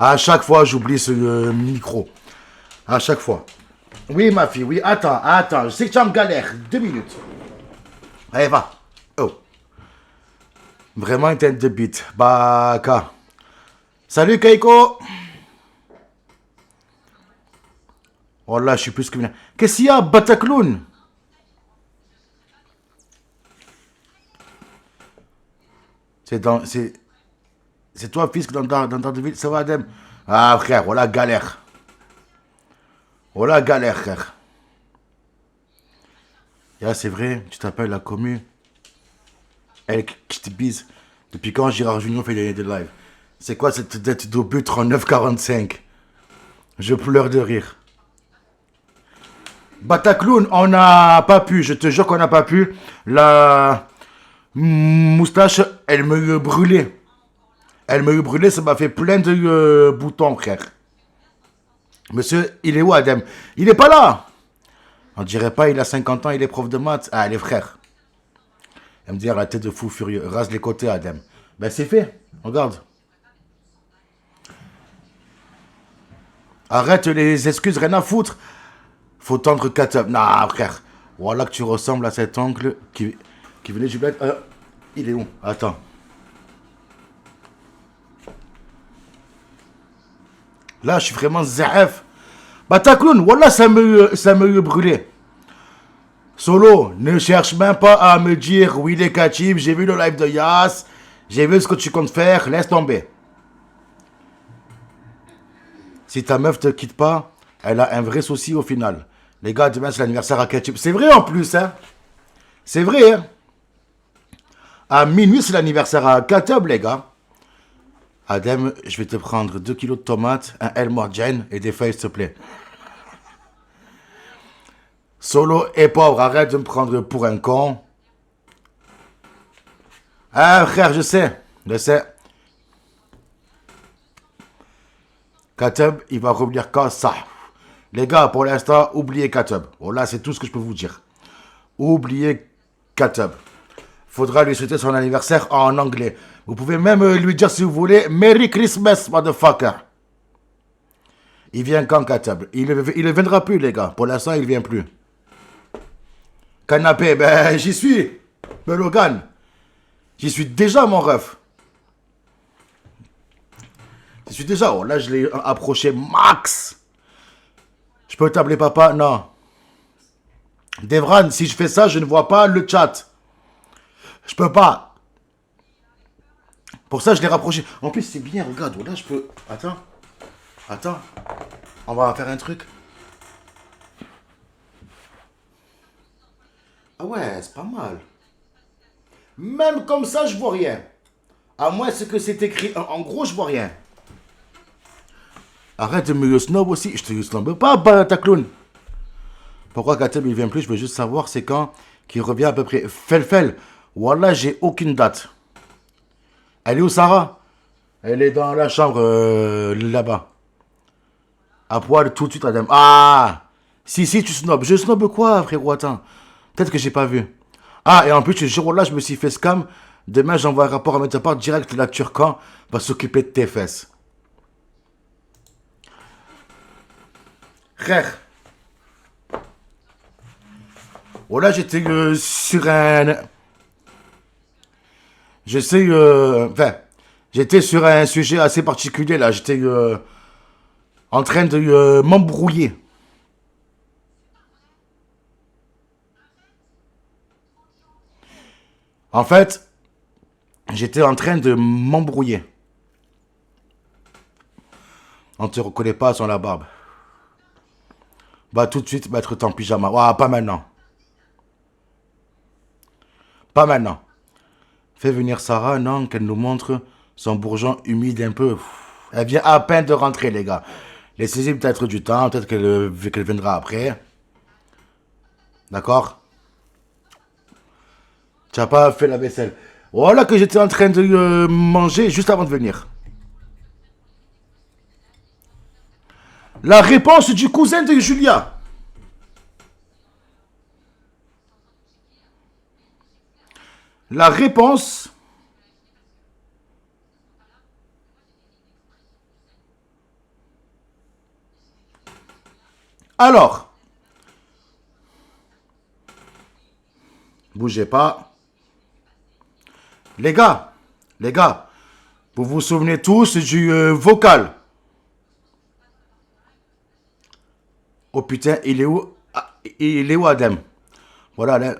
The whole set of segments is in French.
À chaque fois, j'oublie ce micro. À chaque fois. Oui, ma fille, oui. Attends. Je sais que tu es en galère. 2 minutes. Allez, va. Oh. Vraiment une tête de bite. Baka. Salut, Keiko. Oh là, je suis plus que bien. Qu'est-ce qu'il y a, Batacloun? C'est dans. C'est toi, fils, dans ta ville. Ça va, Adem? Ah, frère, voilà, galère. Voilà, galère, frère. Yeah, c'est vrai, tu t'appelles la commu. Elle qui te bise. Depuis quand Gérard Junior fait des lives? C'est quoi cette dette d'obus 39,45? Je pleure de rire. Batacloun, on n'a pas pu, je te jure qu'on n'a pas pu. La moustache, elle me brûlait. Elle me brûlait, ça m'a fait plein de boutons, frère. Monsieur, il est où, Adem? Il est pas là. On dirait pas, il a 50 ans, il est prof de maths. Ah, les frères. Elle me dit, la tête de fou furieux. Rase les côtés, Adem. Ben, c'est fait. Regarde. Arrête les excuses, rien à foutre. Faut tendre 4 nah, frère. Voilà que tu ressembles à cet oncle qui venait du bled. Il est où? Attends. Là, je suis vraiment zaef. Batacloun, voilà, ça me brûlait. Solo, ne cherche même pas à me dire oui les Kachib, j'ai vu le live de Yas, j'ai vu ce que tu comptes faire, laisse tomber. Si ta meuf te quitte pas, elle a un vrai souci au final. Les gars, demain c'est l'anniversaire à Kachib. C'est vrai en plus, hein. C'est vrai, hein. À minuit, c'est l'anniversaire à Kachib, les gars. Adem, je vais te prendre 2 kilos de tomates, un El Morjan et des feuilles, s'il te plaît. Solo et pauvre, arrête de me prendre pour un con. Ah, frère, je sais. Katub, il va revenir quand ça. Les gars, pour l'instant, oubliez Katub. Voilà, c'est tout ce que je peux vous dire. Oubliez Katub. Faudra lui souhaiter son anniversaire en anglais. Vous pouvez même lui dire si vous voulez Merry Christmas, motherfucker. Il vient quand Katub? Il ne viendra plus, les gars. Pour l'instant, il vient plus. Canapé, ben j'y suis. Mais Logan, j'y suis déjà, mon ref. J'y suis déjà. Oh, là, je l'ai approché max. Je peux t'appeler papa? Non. Devran, si je fais ça, je ne vois pas le chat. Je peux pas. Pour ça, je l'ai rapproché. En plus, c'est bien, regarde. Là, je peux. Attends. On va faire un truc. Ah ouais, c'est pas mal. Même comme ça, je vois rien. À moins ce que c'est écrit. En gros, je vois rien. Arrête de me snob aussi. Je te snob pas, ta clown. Pourquoi Katem il vient plus? Je veux juste savoir c'est quand qu'il revient à peu près. Fel. Voilà, j'ai aucune date. Elle est où, Sarah? Elle est dans la chambre là-bas. À poil tout de suite, Adam. Ah! Si, tu snobs. Je snob quoi, frérot? Attends. Peut-être que j'ai pas vu. Ah, et en plus, ce jour-là, je me suis fait scam. Demain, j'envoie un rapport à Mediapart direct. La Turcan va s'occuper de tes fesses. Frère. Voilà, j'étais sur un. Je sais. Enfin. J'étais sur un sujet assez particulier là. J'étais en train de m'embrouiller. En fait, j'étais en train de m'embrouiller. On te reconnaît pas sans la barbe. Bah tout de suite mettre ton pyjama. Ouah, pas maintenant. Pas maintenant. Fais venir Sarah, non, qu'elle nous montre son bourgeon humide un peu. Elle vient à peine de rentrer, les gars. Laissez-y peut-être du temps, peut-être qu'elle viendra après. D'accord? Tu n'as pas fait la vaisselle. Voilà que j'étais en train de manger juste avant de venir. La réponse du cousin de Julia. La réponse Alors, bougez pas. Les gars, vous vous souvenez tous du vocal. Oh putain, il est où? Ah, il est où Adem? Voilà, là.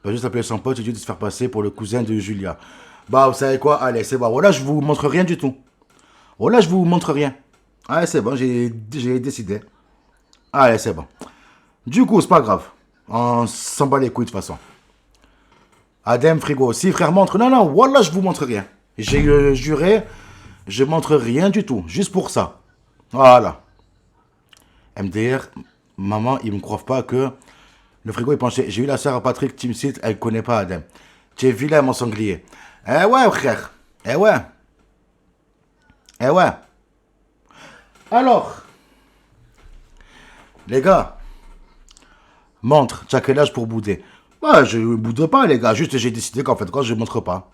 Il va juste appeler son pote et lui de se faire passer pour le cousin de Julia. Bah, vous savez quoi? Allez, c'est bon. Voilà, je vous montre rien du tout. Voilà, je vous montre rien. Allez, c'est bon, j'ai décidé. Allez, c'est bon. Du coup, c'est pas grave. On s'en bat les couilles de toute façon. Adem, frigo. Si frère montre. Non, non, voilà, je vous montre rien. J'ai juré, je montre rien du tout. Juste pour ça. Voilà. MDR, maman, ils me croient pas que le frigo est penché. J'ai eu la soeur à Patrick, Team Site, elle connaît pas Adem. Tu es vilain, mon sanglier. Eh ouais, frère. Eh ouais. Eh ouais. Alors, les gars, montre. Tu as quel âge pour bouder? Ouais, je boude pas, les gars. Juste, j'ai décidé qu'en fait, quand je montre pas.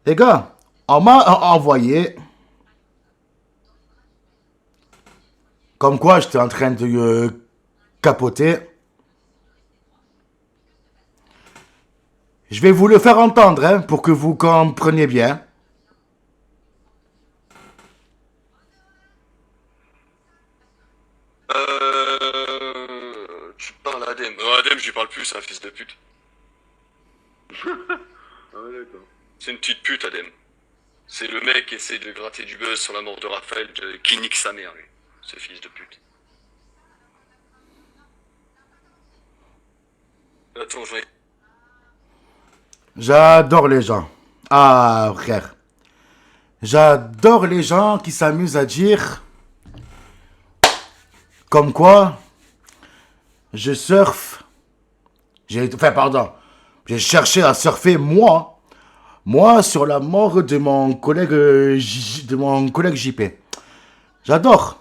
Les gars, on m'a envoyé. Comme quoi, j'étais en train de capoter. Je vais vous le faire entendre, hein, pour que vous compreniez bien. Tu parles à Adem. Non, Adem, je lui parle plus, c'est un fils de pute. Ah ouais, d'accord. C'est une petite pute, Adem. C'est le mec qui essaie de gratter du buzz sur la mort de Raphaël, qui nique sa mère, lui. Ce fils de pute. Attends, j'en ai... J'adore les gens. Ah, frère. J'adore les gens qui s'amusent à dire comme quoi je surfe. Enfin, pardon. J'ai cherché à surfer moi. Moi, sur la mort de mon collègue, de mon collègue JP. J'adore.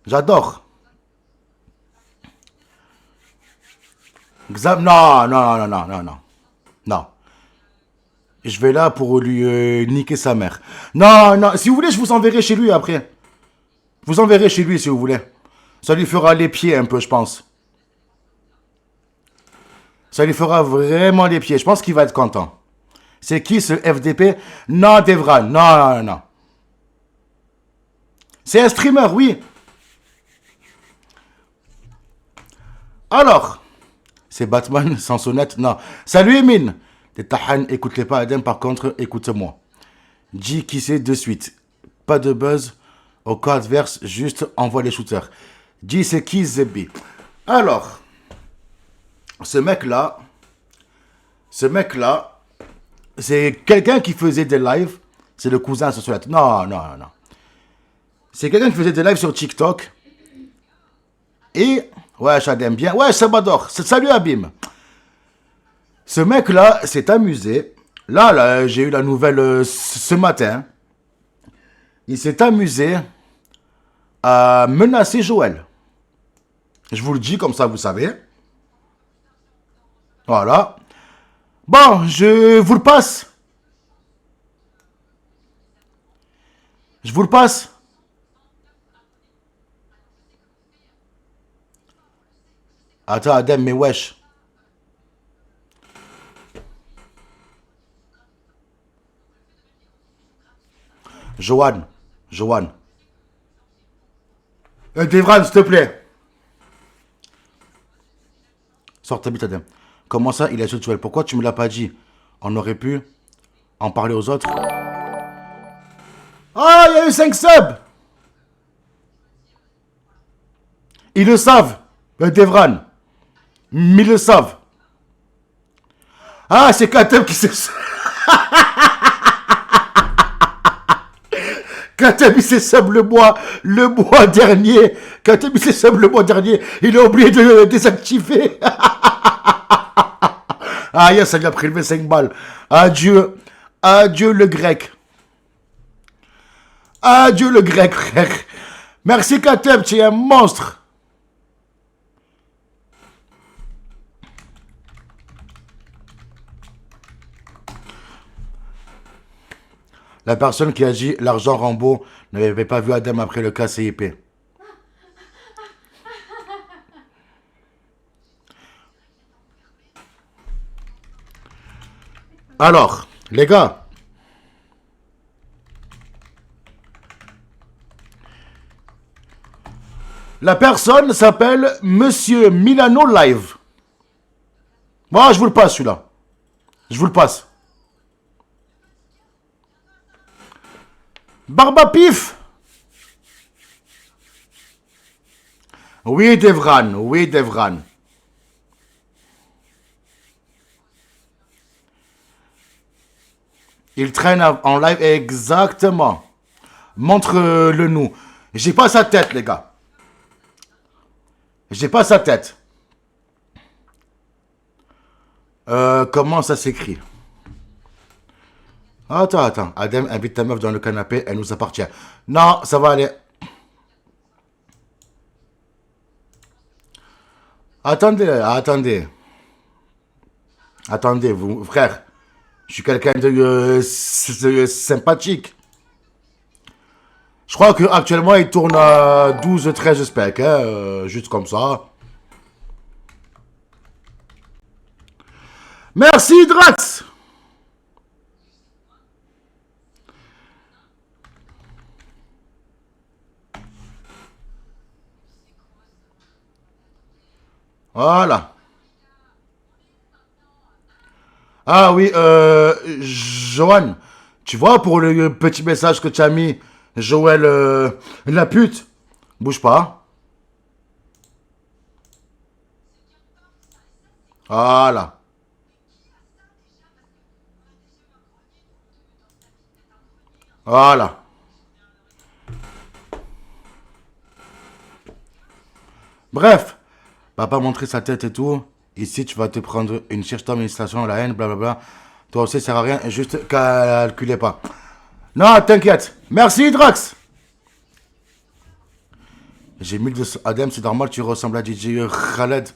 J'adore. Non, non, non, non, non, non. Non. Je vais là pour lui niquer sa mère. Non, non. Si vous voulez, je vous enverrai chez lui après. Je vous enverrai chez lui si vous voulez. Ça lui fera les pieds un peu, je pense. Ça lui fera vraiment les pieds. Je pense qu'il va être content. C'est qui ce FDP? Non, Devran. Non, non, non, non. C'est un streamer, oui. Alors, c'est Batman sans sonnette. Non. Salut Emine. Les Tahan, écoute-les pas, Adem. Par contre, écoute-moi. Dis qui c'est de suite. Pas de buzz. Au cas adverse, juste envoie les shooters. Dis c'est qui Zebi. Alors, ce mec-là, c'est quelqu'un qui faisait des lives. C'est le cousin sur Sonnette. Non, non, non, non. C'est quelqu'un qui faisait des lives sur TikTok. Et, ouais, j'adore bien. Ouais, Sabador. Salut Abim. Ce mec-là s'est amusé. Là, j'ai eu la nouvelle ce matin. Il s'est amusé à menacer Joël. Je vous le dis comme ça, vous savez. Voilà. Bon, je vous le passe. Je vous le passe. Attends, Adem, mais wesh. Johan. Johan. Devran, s'il te plaît. Sors ta bite, Adem. Comment ça, il a sur Joël? Pourquoi tu me l'as pas dit? On aurait pu en parler aux autres. Ah, il y a eu 5 subs. Ils le savent. Devran. Mais ils le savent. Ah, c'est Katem qui s'est... Katem, il s'est sub le mois dernier. Katem, il s'est sub le mois dernier. Il a oublié de le désactiver. Ah, yes, ça lui a prélevé 5 balles. Adieu. Adieu le grec. Adieu le grec, frère. Merci Katem, tu es un monstre. La personne qui a dit l'argent Rambo n'avait pas vu Adem après le cas CIP. Alors, les gars. La personne s'appelle Monsieur Milano Live. Moi, je vous le passe celui-là. Je vous le passe. Barbapif. Oui, Devran. Oui, Devran. Il traîne en live exactement. Montre-le nous. J'ai pas sa tête, les gars. J'ai pas sa tête. Comment ça s'écrit? Attends. Adem invite ta meuf dans le canapé, elle nous appartient. Non, ça va aller. Attendez, vous, frère. Je suis quelqu'un de sympathique. Je crois qu'actuellement, il tourne à 12-13 specs, hein, juste comme ça. Merci, Drax. Voilà. Ah oui, Johan, tu vois, pour le petit message que tu as mis, Joël, la pute, bouge pas. Voilà. Voilà. Bref, papa montrer sa tête et tout. Ici, tu vas te prendre une cherche d'administration, la haine, blablabla. Toi aussi, ça sert à rien, juste calculez pas. Non, t'inquiète. Merci, Drax. J'ai 1200. Adem, c'est normal, tu ressembles à DJ Khaled.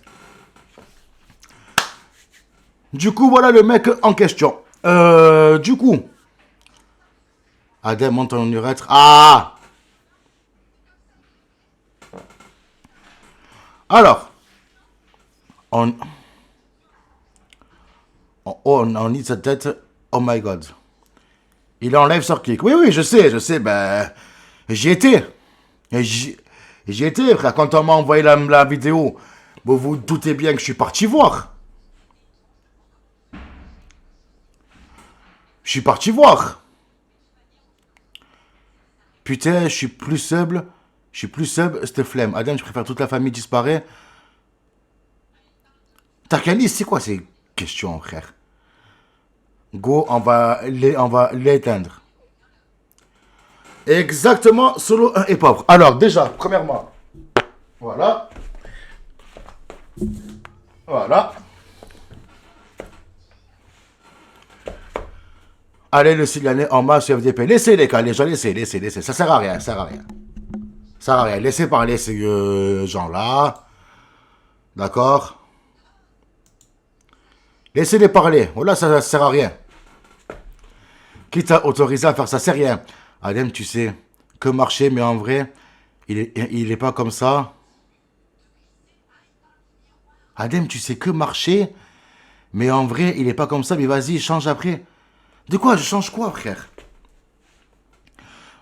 Du coup, voilà le mec en question. Du coup. Adem, monte ton urètre. Ah! Alors. On lit sa tête. Oh my god. Il est en live sur Kick. Oui, je sais. Ben. J'y étais. J'y étais, frère. Quand on m'a envoyé la vidéo, vous vous doutez bien que je suis parti voir. Je suis parti voir. Putain, je suis plus sub, cette flemme. Adam, je préfère toute la famille disparaît. Takali, c'est quoi ces questions, frère? Go, on va l'éteindre. Exactement, solo 1 et pauvre. Alors, déjà, premièrement, voilà. Voilà. Allez le signaler en masse sur FDP. Laissez les gars, les gens, laissez. Ça sert à rien. Laissez parler ces gens-là. D'accord? Laissez-les parler. Voilà, ça sert à rien. Qui t'a autorisé à faire ça, c'est rien. Adem, tu sais, que marcher, mais en vrai, il est pas comme ça. Adem, tu sais que marcher, mais en vrai, il est pas comme ça. Mais vas-y, change après. De quoi? Je change quoi, frère?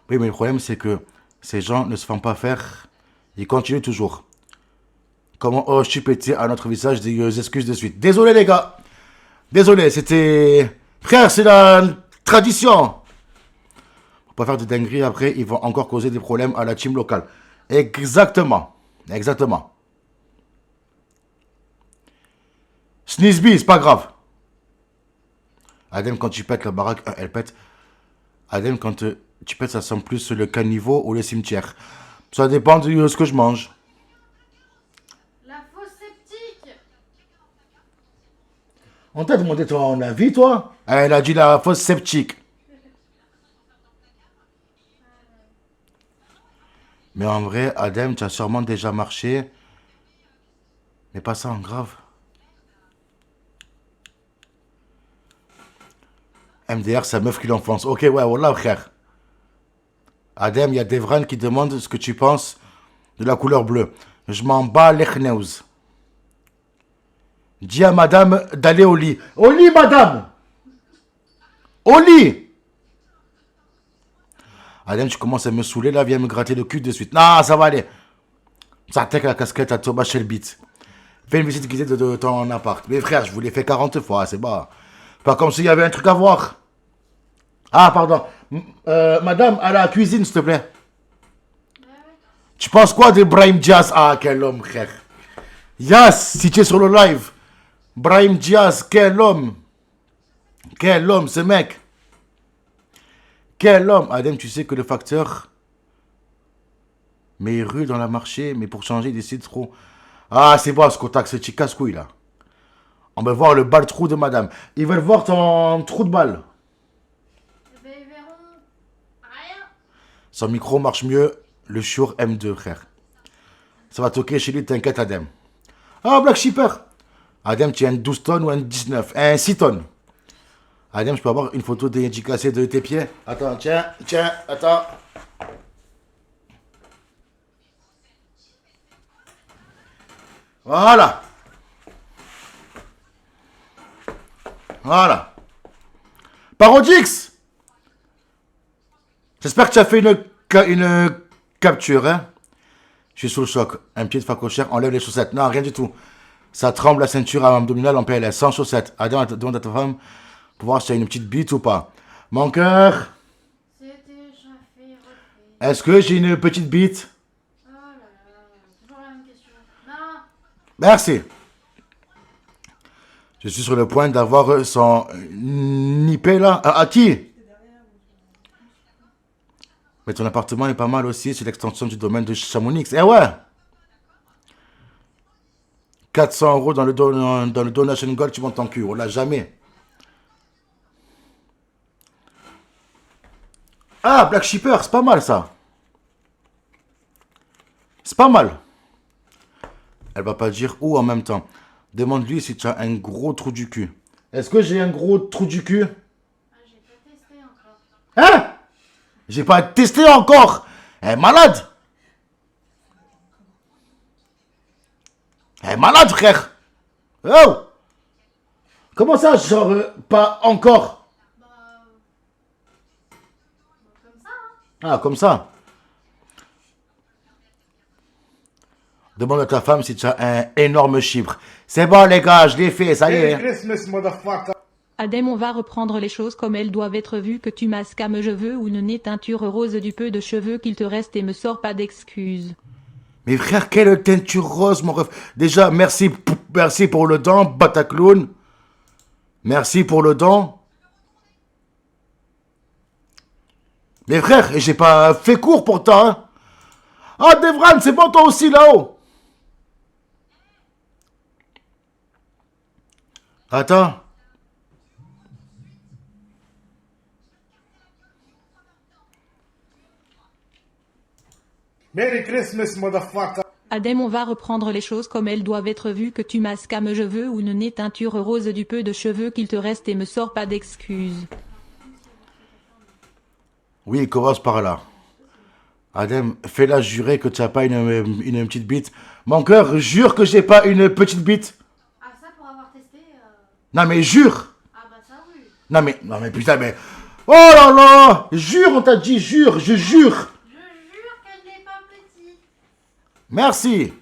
Oui, mais le problème, c'est que ces gens ne se font pas faire. Ils continuent toujours. Comment je pété à notre visage des excuses de suite. Désolé, les gars. Désolé, c'était... Frère, c'est la tradition. Faut pas faire de dingueries après, ils vont encore causer des problèmes à la team locale. Exactement. Sneezeby, c'est pas grave. Adem, quand tu pètes la baraque, elle pète. Adem, quand tu pètes, ça sent plus le caniveau ou le cimetière. Ça dépend de ce que je mange. La fosse sceptique. On t'a demandé ton avis, toi? Elle a dit la fosse sceptique. Mais en vrai, Adem, tu as sûrement déjà marché. Mais pas ça en grave. MDR, sa meuf qui l'enfonce. Ok, ouais, voilà, frère. Adem, il y a Devran qui demande ce que tu penses de la couleur bleue. Je m'en bats les chneuses. Dis à madame d'aller au lit. Au lit, madame! Au lit! Adem, tu commences à me saouler là, viens me gratter le cul de suite. Non, ça va aller. Ça attaque la casquette à Thomas Shelbit. Fais une visite guidée de ton appart. Mais frère, je vous l'ai fait 40 fois, c'est bas. Pas comme s'il y avait un truc à voir. Ah, pardon. Madame, à la cuisine, s'il te plaît. Tu penses quoi de Brahim Diaz? Ah, quel homme, frère. Yes, si tu es sur le live. Brahim Diaz, quel homme. Quel homme, ce mec. Quel homme. Adem, tu sais que le facteur met rue dans la marché, mais pour changer, il décide trop. Ah, c'est bon, ce contact, ce petit casse-couille, là. On va voir le bal trou de madame. Ils veulent voir ton trou de balle. Eh ben, ils verront rien. Son micro marche mieux. Le Shure M2, frère. Ça va toquer chez lui, t'inquiète, Adem. Ah, Black Shipper. Adem, tu as un 12 tonnes ou un 19? Un 6 tonnes. Adem, je peux avoir une photo dédicacée de tes pieds? Attends, tiens, attends. Voilà. Voilà. Parodix. J'espère que tu as fait une capture, hein. Je suis sous le choc. Un pied de facochère, enlève les chaussettes. Non, rien du tout. Ça tremble la ceinture abdominale en PLS, sans chaussettes. Adem, demande à ta femme pour voir si tu as une petite bite ou pas. Mon cœur. C'est déjà fait, refait. Est-ce que j'ai une petite bite? Oh là là, toujours la même question. Non. Merci. Je suis sur le point d'avoir son nippé là. À qui? Mais ton appartement est pas mal aussi. C'est l'extension du domaine de Chamonix. Eh ouais. 400 € dans le donation gold, tu montes ton cul. On l'a jamais. Ah, Black Shipper, c'est pas mal ça. C'est pas mal. Elle va pas dire où en même temps. Demande-lui si tu as un gros trou du cul. Est-ce que j'ai un gros trou du cul? Ah, j'ai pas testé encore. Hein? J'ai pas testé encore. Elle est malade. Elle est malade, frère. Oh. Comment ça, genre, pas encore? Bah, comme ça, hein. Ah, comme ça. Demande à ta femme si tu as un énorme chibre. C'est bon, les gars, je l'ai fait, ça y est. Adem, on va reprendre les choses comme elles doivent être vues, que tu masques à me cheveux ou une nez teinture rose du peu de cheveux qu'il te reste et me sors pas d'excuses. Mais frère, quelle teinture rose, mon ref. Déjà, merci pour le don, Bataclown. Merci pour le don. Mais frère, j'ai pas fait court pourtant. Hein. Ah, Devran, c'est bon toi aussi là-haut. Attends. Merry Christmas, motherfucker. Adem, on va reprendre les choses comme elles doivent être vues, que tu masques à me cheveux ou une nez teinture rose du peu de cheveux qu'il te reste et me sors pas d'excuses. Oui, il commence par là. Adem, fais-la jurer que tu n'as pas une petite bite. Mon cœur, jure que j'ai pas une petite bite. Ah, ça pour avoir testé. Non mais jure. Ah, bah ça, oui. Non mais putain, mais... Oh là là. Jure, on t'a dit jure, je jure. Je jure qu'elle n'est pas petite. Merci.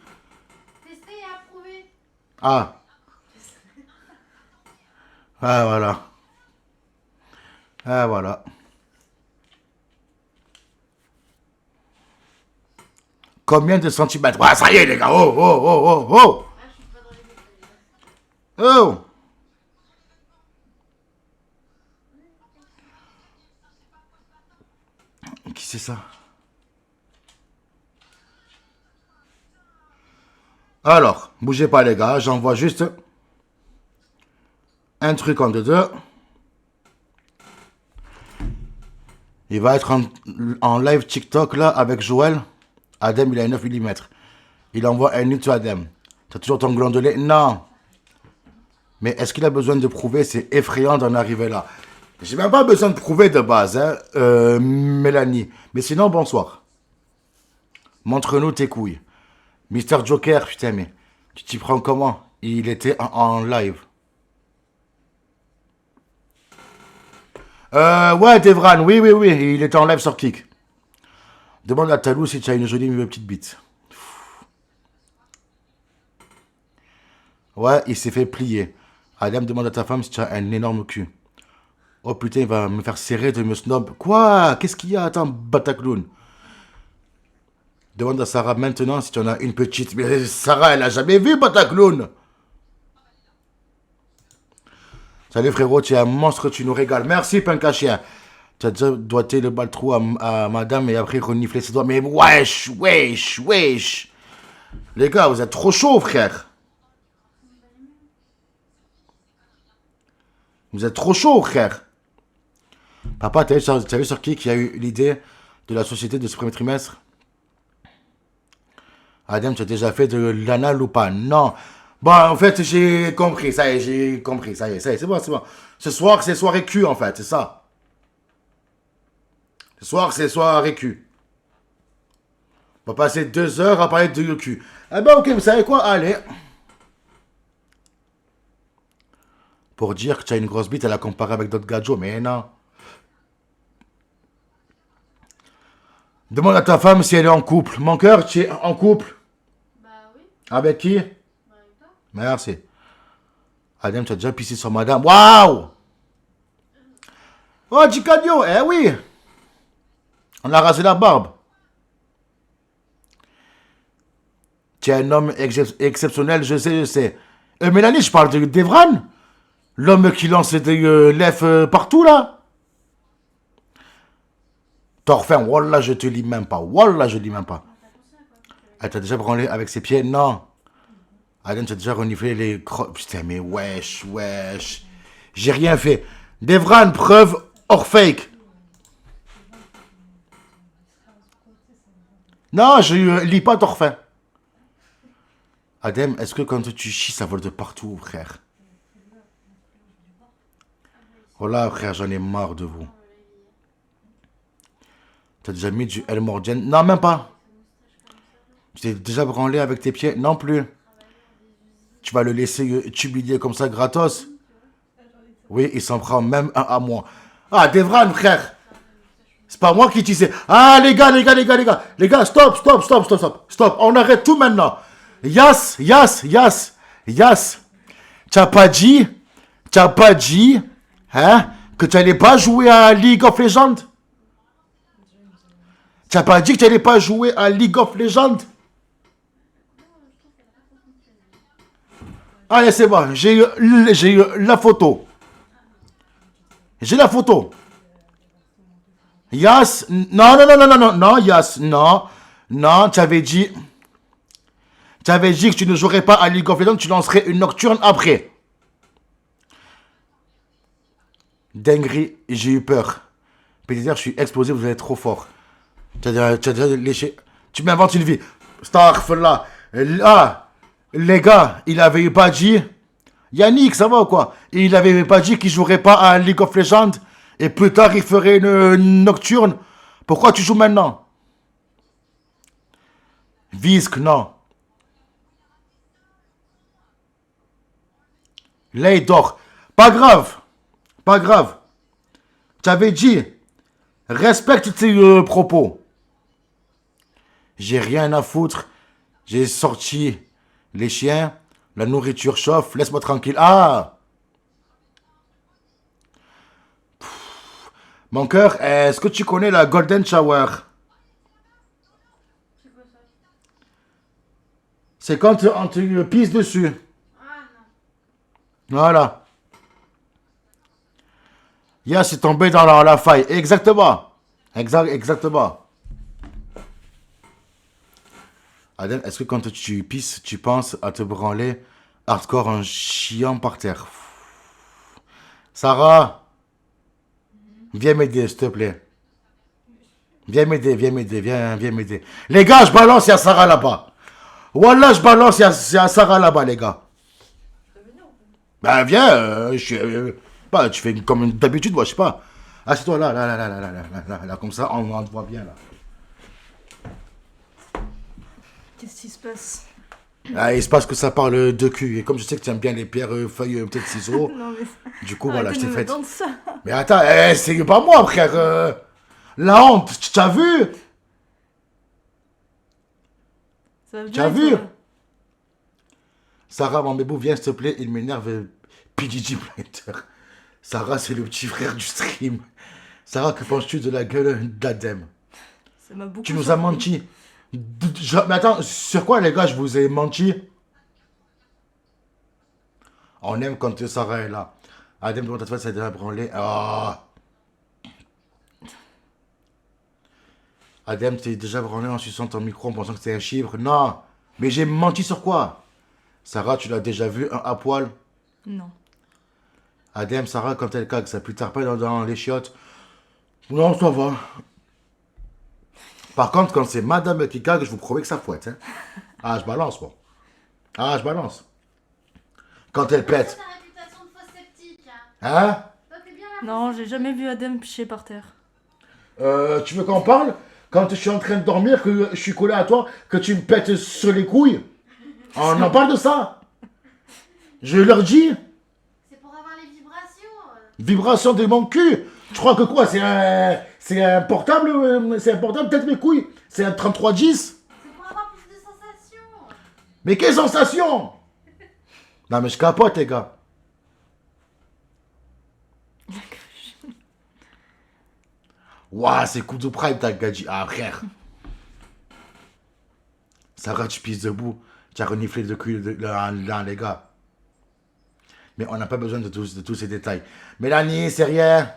Testé et approuvé. Ah. Ah voilà. Ah voilà. Combien de centimètres? Ah, ça y est, les gars. Oh, oh, oh, oh, oh. Ah, je suis pas dans les détails. Oh. Qui c'est ça? Alors, bougez pas, les gars. J'envoie juste un truc en deux. Il va être en live TikTok là avec Joël. Adem, il a un 9 mm. Il envoie un nude sur Adem. T'as toujours ton glandelet? Non. Mais est-ce qu'il a besoin de prouver? C'est effrayant d'en arriver là. J'ai même pas besoin de prouver de base, hein, Mélanie. Mais sinon, bonsoir. Montre-nous tes couilles. Mister Joker, putain, mais tu t'y prends comment? Il était en live. Ouais, Devran, oui, il était en live sur Kick. Demande à Talou si tu as une jolie petite bite. Ouais, il s'est fait plier. Adam, demande à ta femme si tu as un énorme cul. Oh putain, il va me faire serrer de me snob. Quoi? Qu'est-ce qu'il y a? Attends, Bataclown. Demande à Sarah maintenant si tu en as une petite. Mais Sarah, elle a jamais vu Bataclown. Salut frérot, tu es un monstre, tu nous régales. Merci, Pinkachien. Tu as déjà doigté le baltrou à madame et après renifler ses doigts. Mais wesh. Les gars, vous êtes trop chauds, frère. Vous êtes trop chauds, frère. Papa, t'as vu sur qui a eu l'idée de la société de ce premier trimestre? Adam, tu as déjà fait de l'anal ou pas? Non. Bon, en fait, j'ai compris. Ça y est, j'ai compris. Ça y est, c'est bon. Ce soir, c'est soirée cul, en fait. C'est ça. Ce soir, c'est soirée cul. On va passer 2 heures à parler de cul. Eh ben, ok, vous savez quoi? Allez. Pour dire que tu as une grosse bite, elle a comparé avec d'autres gadgets. Mais non. Demande à ta femme si elle est en couple. Mon cœur, tu es en couple? Bah oui. Avec qui? Bah avec toi. Merci. Adam, tu as déjà pissé sur madame. Waouh! Oh, Chicadio, eh oui! On a rasé la barbe. Tu es un homme exceptionnel, je sais. Mélanie, je parle de Devran. L'homme qui lance des lèvres partout, là. Torfin, wallah, je te lis même pas. Wallah, je lis même pas. Elle t'a déjà branlé avec ses pieds? Non. Adam, tu as déjà reniflé les crottes. Putain, mais wesh. J'ai rien fait. Devran, preuve hors fake. Non, je lis pas Torfin. Adam, est-ce que quand tu chies, ça vole de partout, frère? Voilà, frère, j'en ai marre de vous. T'as déjà mis du El Mordian? Non, même pas. Tu t'es déjà branlé avec tes pieds? Non plus. Tu vas le laisser t'humilier comme ça gratos? Oui, il s'en prend même un à moi. Ah, Devran, frère. C'est pas moi qui disais. Ah, les gars. Les gars, stop. On arrête tout maintenant. Yas. T'as pas dit, hein, que tu allais pas jouer à League of Legends? T'as pas dit que tu allais pas jouer à League of Legends? Allez, c'est bon, j'ai eu la photo. J'ai la photo. Yas, non, Yas, non, tu avais dit que tu ne jouerais pas à League of Legends, tu lancerais une nocturne après. Dinguerie, j'ai eu peur. Péditaire, je suis explosé, vous êtes trop fort. Tu as déjà léché. Tu m'inventes une vie. Starfallah. Ah, les gars, il avait pas dit. Yannick, ça va ou quoi? Il avait pas dit qu'il jouerait pas à League of Legends. Et plus tard, il ferait une nocturne. Pourquoi tu joues maintenant? Visque, non. Là, il dort. Pas grave. Tu avais dit. Respecte tes propos. J'ai rien à foutre. J'ai sorti les chiens. La nourriture chauffe. Laisse-moi tranquille. Ah! Mon cœur, est-ce que tu connais la Golden Shower? C'est quoi ça? C'est quand on te pisse dessus. Ah non. Voilà. Yes, c'est tombé dans la faille. Exactement. Exactement. Adam, est-ce que quand tu pisses, tu penses à te branler hardcore en chiant par terre? Sarah, viens m'aider, s'il te plaît. Viens m'aider. Les gars, je balance, il y a Sarah là-bas. Wallah, je balance, il y a Sarah là-bas, les gars. Ben, viens, Pas, tu fais comme d'habitude, moi, je sais pas. Assieds-toi là, là, comme ça, on te voit bien, là. Qu'est-ce qui se passe? Ah, il se passe que ça parle de cul. Et comme je sais que tu aimes bien les pierres, feuilles, peut-être ciseaux, Non mais... du coup, voilà, je Arrêtez t'ai de me fait. vendre ça. Mais attends, c'est pas moi, frère. La honte, tu as vu? Ça va Tu as bien, vu? toi. Sarah, mon bébé, viens, s'il te plaît, il m'énerve. PDG Blinder. Sarah, c'est le petit frère du stream. Sarah, que penses-tu de la gueule d'Adem? Ça m'a beaucoup Tu nous as surpris. menti. Mais attends, sur quoi, les gars, je vous ai menti? On aime quand Sarah est là. Adem, devant ta face, ça a déjà branlé. Ah. Adem, t'es déjà branlé en suçant ton micro en pensant que c'était un chiffre. Non. Mais j'ai menti sur quoi? Sarah, tu l'as déjà vu, un à poil? Non. Adem, Sarah, quand elle cague, ça pue pas dans les chiottes? Non, ça va. Par contre, quand c'est madame qui cague, je vous promets que ça fouette. Hein. Ah, je balance, bon. Ah, je balance. Quand elle pète. Ta réputation de fausse sceptique. Hein? Toi, t'es bien là. Non, j'ai jamais vu Adem picher par terre. Tu veux qu'on parle? Quand je suis en train de dormir, que je suis collé à toi, que tu me pètes sur les couilles? On en parle de ça? Je leur dis? C'est pour avoir les vibrations. Vibration de mon cul. Tu crois que quoi? C'est un portable? C'est un portable, peut-être mes couilles? C'est un 3310? C'est pour avoir plus de sensations. Mais quelle sensation! Non mais je capote les gars. Ouah, c'est coup de prime t'as gadget. Ah frère. Sarah, tu pisses debout. Tu as reniflé de cul là, les gars. Mais on n'a pas besoin de tous ces détails. Mélanie, c'est rien.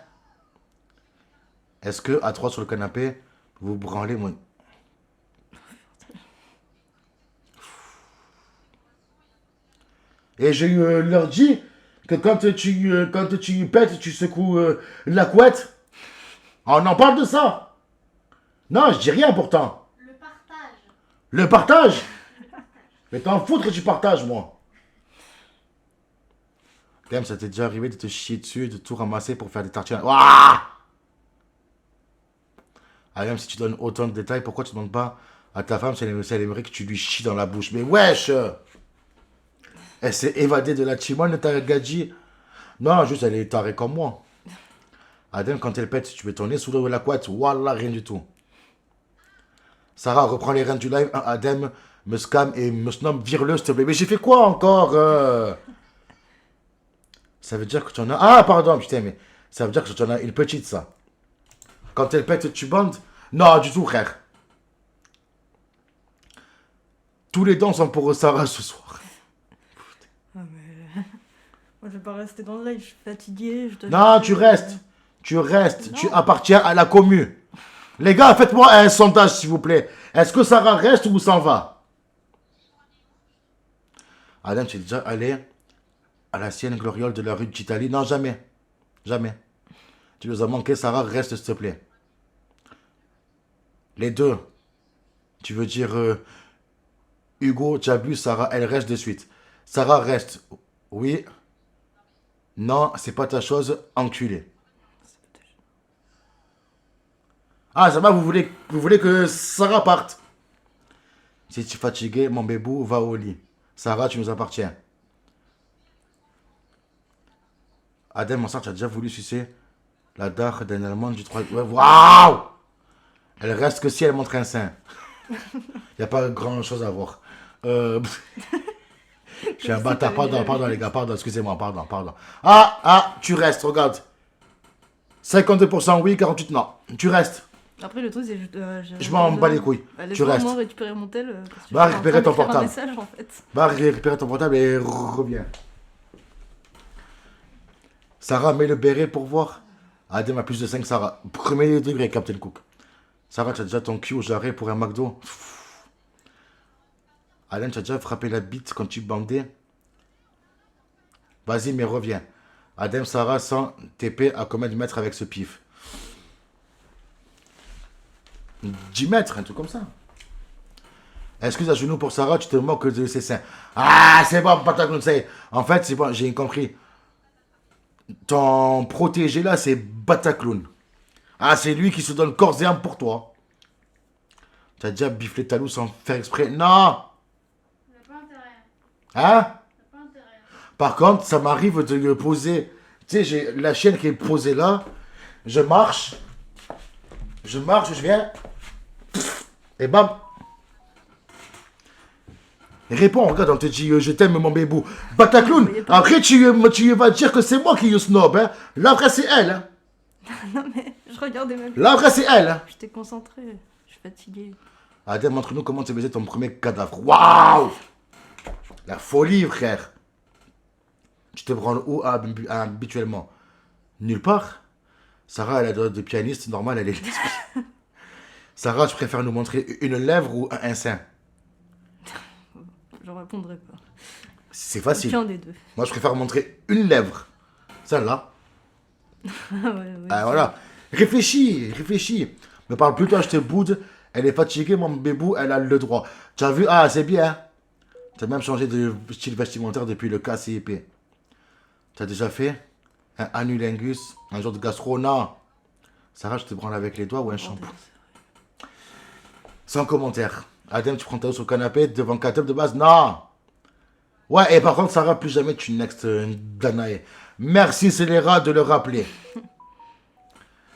Est-ce que, à trois sur le canapé, vous branlez mon... Et je leur dis que quand tu pètes, tu secoues la couette. On en parle de ça. Non, je dis rien pourtant. Le partage. Le partage. Mais t'en foutre que tu partages, moi. Quand même, ça t'est déjà arrivé de te chier dessus et de tout ramasser pour faire des tartines. Ouah! Ah, même si tu donnes autant de détails, pourquoi tu ne demandes pas à ta femme si elle aimerait que tu lui chies dans la bouche? Mais wesh! Elle s'est évadée de la chimone, ta gadji. Non, juste elle est tarée comme moi. Adem, quand elle pète, tu mets ton nez sous la couette. Wallah, rien du tout. Sarah, reprends les rênes du live. Adem, me scam et me snob, vire-le, s'il te plaît. Mais j'ai fait quoi encore? Ça veut dire que tu en as... Ah, pardon, putain, mais ça veut dire que tu en as une petite, ça. Quand elle pète, tu bandes? Non, du tout, frère. Tous les dents sont pour Sarah ce soir. Ah mais... Moi je vais pas rester dans le live, je suis fatiguée. Je dois... Non, tu restes. Tu restes. Non. Tu appartiens à la commune. Les gars, faites-moi un sondage, s'il vous plaît. Est-ce que Sarah reste ou s'en va? Adam, tu es déjà allé à la sienne gloriole de la rue d'Italie? Non, jamais. Jamais. Tu nous as manqué, Sarah, reste, s'il te plaît. Les deux. Tu veux dire Hugo, tu as bu, Sarah, elle reste de suite. Sarah reste. Oui. Non, c'est pas ta chose, enculé. Ah, ça va, vous voulez que Sarah parte? Si tu es fatigué, mon bébou, va au lit. Sarah, tu nous appartiens. Adem, mon soeur, tu as déjà voulu sucer la dare d'un Allemand du 3... Waouh! Elle reste que si elle montre un sein. Il n'y a pas grand chose à voir. Je suis un bâtard. Pardon, les gars. Pardon, excusez-moi. Pardon. Ah, tu restes, regarde. 52% oui, 48% non. Tu restes. Après le truc c'est... Je m'en bats les couilles. Tu restes. Moi récupérer mon tel. Parce que Va je suis en récupérer train ton d'écrire un portable. message, en fait. Va récupérer ton portable et reviens. Sarah, mets le béret pour voir. Adem a plus de 5, Sarah. Premier degré, Captain Cook. Sarah, tu as déjà ton cul au jarret pour un McDo. Adem, tu as déjà frappé la bite quand tu bandais. Vas-y, mais reviens. Adem, Sarah, 100 TP à combien de mètres avec ce pif? 10 mètres, un truc comme ça. Excuse à genoux pour Sarah, tu te moques de ses seins. Ah, c'est bon, pas ta conseil. En fait, c'est bon, j'ai compris. ton protégé là, c'est Bataclown. Ah, c'est lui qui se donne corps et âme pour toi. Tu as déjà biflé Talou sans faire exprès. Non. Il n'a pas intérêt. Hein? Il n'a pas intérêt. Par contre, ça m'arrive de le poser. Tu sais, j'ai la chienne qui est posée là. Je marche, je viens. Et bam. Réponds, regarde, on te dit je t'aime mon bébou. Bataclown, après tu vas dire que c'est moi qui est snob. Hein. Là, après, c'est elle. Hein. Non mais je regardais même. Là, après, c'est elle. Hein. J'étais concentrée. Je suis fatiguée. Adem, montre-nous comment tu baisé ton premier cadavre. Waouh! La folie, frère. Tu te branles où habituellement? Nulle part. Sarah, elle a de pianiste, normal, elle est lesbienne. Sarah, tu préfères nous montrer une lèvre ou un sein? Je répondrai pas. C'est facile. Aucun des deux. Moi, je préfère montrer une lèvre. Celle-là. Ouais, Ah, voilà. Réfléchis. Me parle plus, toi, je te boude. Elle est fatiguée, mon bébou, elle a le droit. Tu as vu? Ah, c'est bien. Hein? Tu as même changé de style vestimentaire depuis le KCIP. Tu as déjà fait un anulingus, un genre de gastro? Non. Sarah, je te branle avec les doigts ou un shampoing? Sans commentaire. Adem, tu prends ta hausse au canapé devant Kateb de base? Non. Ouais, et par contre, Sarah, plus jamais tu next Danae. Merci, c'est les rats de le rappeler.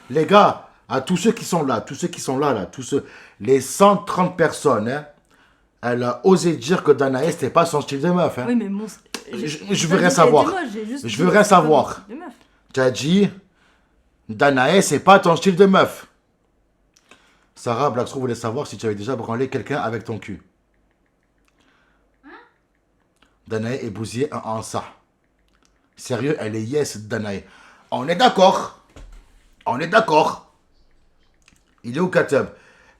Les gars, à tous ceux qui sont là, les 130 personnes, hein, elle a osé dire que Danae, c'était pas son style de meuf. Hein. Oui, mais mon. Je veux rien savoir. Je veux rien savoir. Tu as dit, Danae, c'est pas ton style de meuf. Sarah, Blackstro voulait savoir si tu avais déjà branlé quelqu'un avec ton cul. Danae est bousillée en ça. Sérieux, elle est yes, Danae. On est d'accord. Il est où Kateb?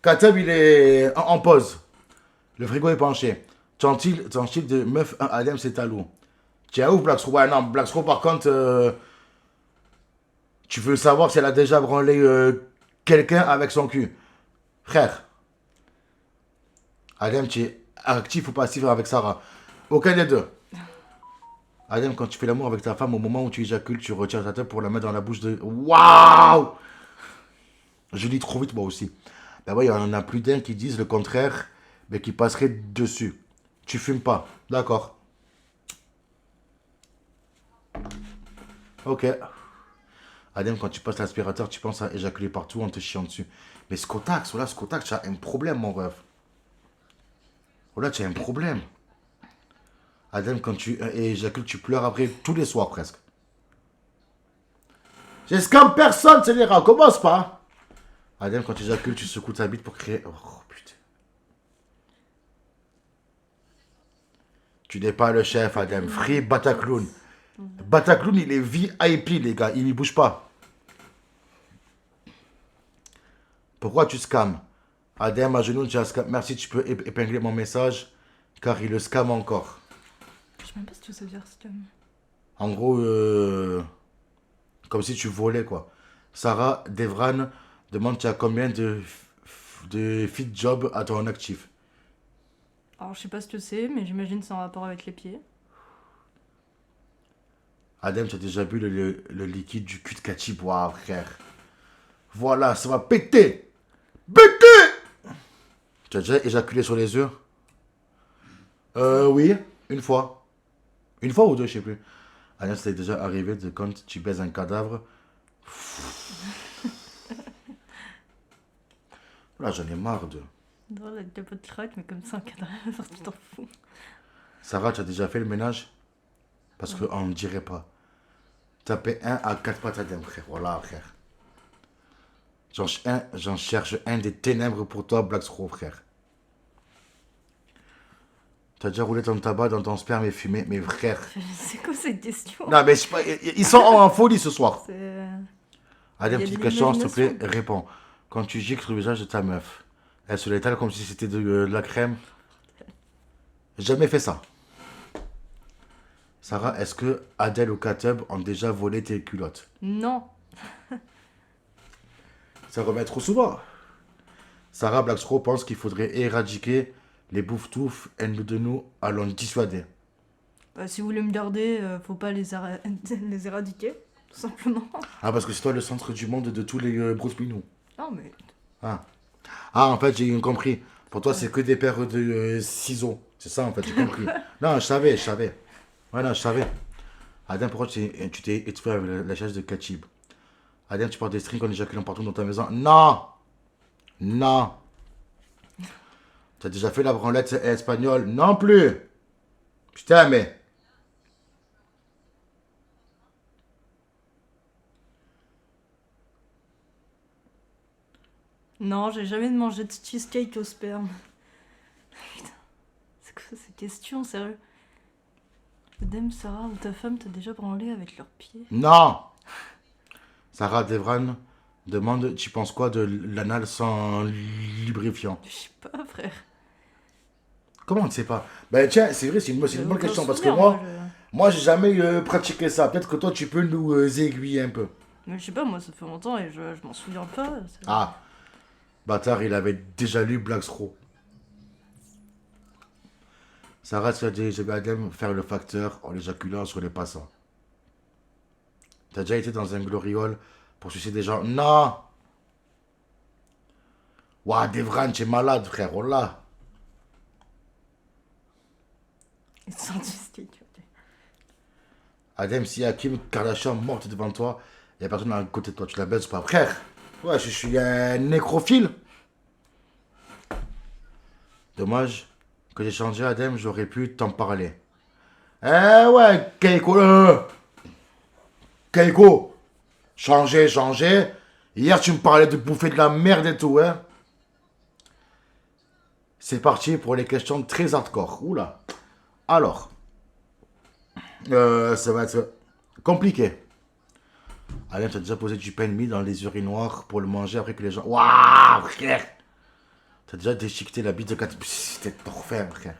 Kateb, il est en pause. Le frigo est penché. Ton style de meuf, Adem, c'est Talou. Tu es où, Blackstro? Ouais, non, Blackstro, par contre, tu veux savoir si elle a déjà branlé quelqu'un avec son cul. Frère, Adem, tu es actif ou passif avec Sarah? Aucun des deux. Adem, quand tu fais l'amour avec ta femme, au moment où tu éjacules, tu retires ta tête pour la mettre dans la bouche de... Waouh! Je lis trop vite, moi aussi. Ben ouais, il y en a plus d'un qui disent le contraire, mais qui passerait dessus. Tu fumes pas. D'accord. Ok. Adem, quand tu passes l'aspirateur, tu penses à éjaculer partout en te chiant dessus. Mais Skotax, tu as un problème, mon rêve. Oh là, tu as un problème. Adem, quand tu éjacules, tu pleures après tous les soirs presque. J'escame personne, c'est les rats. Commence pas. Adem, quand tu éjacules, tu secoues ta bite pour crier. Oh putain. Tu n'es pas le chef, Adem. Free Bataclown. Bataclown, il est VIP, les gars. Il n'y bouge pas. Pourquoi tu scams? Adem, à genoux, tu as scam. Merci, tu peux épingler mon message, car il le scam encore. Je sais même pas ce que ça veut dire, scam. En gros, comme si tu volais, quoi. Sarah Devran demande tu as combien de fit job à ton actif? Alors, je sais pas ce que c'est, mais j'imagine que c'est en rapport avec les pieds. Adem, tu as déjà bu le liquide du cul de Cathy? Waouh, frère. Voilà, ça va péter. Péter! Tu as déjà éjaculé sur les yeux? Oui, une fois. Une fois ou deux, je sais plus. Adem, ça t'est déjà arrivé de quand tu baises un cadavre? Là, j'en ai marre de... Drôle avec des potes de crack, mais comme ça, un cadavre, tu t'en fous. Sarah, tu as déjà fait le ménage? Parce qu'on ne dirait pas. Taper 1 à 4 pattes Adem, frère. Voilà, frère. J'en cherche un des ténèbres pour toi, Blackstro, frère. T'as déjà roulé ton tabac dans ton sperme et fumé, mes frères. C'est quoi cette question? Non, mais je sais pas, ils sont en folie ce soir. Adem, Il y a petite de question, s'il te plaît, l'imagination. réponds. Quand tu gicles sur le visage de ta meuf, elle se l'étale comme si c'était de la crème? J'ai jamais fait ça. Sarah, est-ce que Adèle ou Kateb ont déjà volé tes culottes? Non. Ça revient trop souvent. Sarah Blackstro pense qu'il faudrait éradiquer les bouffes-touffes et nous de nous allons dissuader. Bah, si vous voulez me garder, faut pas les éradiquer. tout simplement. Ah, parce que c'est toi le centre du monde de tous les Bruce Minou. Non, mais. Ah. Ah, en fait, j'ai compris. Pour toi, c'est que des paires de ciseaux. C'est ça, en fait, j'ai compris. Non, je savais. Ouais, non, je savais. Adam, pourquoi tu t'es étouffé avec la chaise de Kachib? Adam, tu portes des strings en éjaculant partout dans ta maison? Non! Non! Tu as déjà fait la branlette espagnole? Non plus! Putain, mais... Non, j'ai jamais mangé de cheesecake au sperme. Putain, c'est quoi ces questions, sérieux? Dame Sarah ou ta femme t'a déjà branlé avec leurs pieds? Non! Sarah Devran demande, tu penses quoi de l'anal sans lubrifiant? Je sais pas, frère. Comment on ne sait pas? Ben tiens, c'est vrai, c'est une bonne Aucun question parce que souvenir, moi j'ai jamais pratiqué ça. Peut-être que toi tu peux nous aiguiller un peu. Mais je sais pas, moi ça fait longtemps et je m'en souviens pas. Ah, bâtard, il avait déjà lu Black Straw. Sarah, tu as dit, je vais Adem faire le facteur en éjaculant sur les passants. T'as déjà été dans un gloriole pour sucer des gens? Non! Ouah, Devran, tu es malade, frère, oh là! Et sans cheesecake, ok. Adem, si Kim Kardashian morte devant toi, il n'y a personne à côté de toi, tu la baises pas, frère? Ouais, je suis un nécrophile. Dommage que j'ai changé, Adem, j'aurais pu t'en parler. Eh ouais, Keiko, Keiko, changer. Hier, tu me parlais de bouffer de la merde et tout, hein. C'est parti pour les questions très hardcore. Oula. Alors, ça va être compliqué. Alain, tu as déjà posé du pain de mie dans les urinoirs pour le manger après que les gens... Waouh, frère. Tu as déjà déchiqueté la bite de 4... C'était torfait, frère.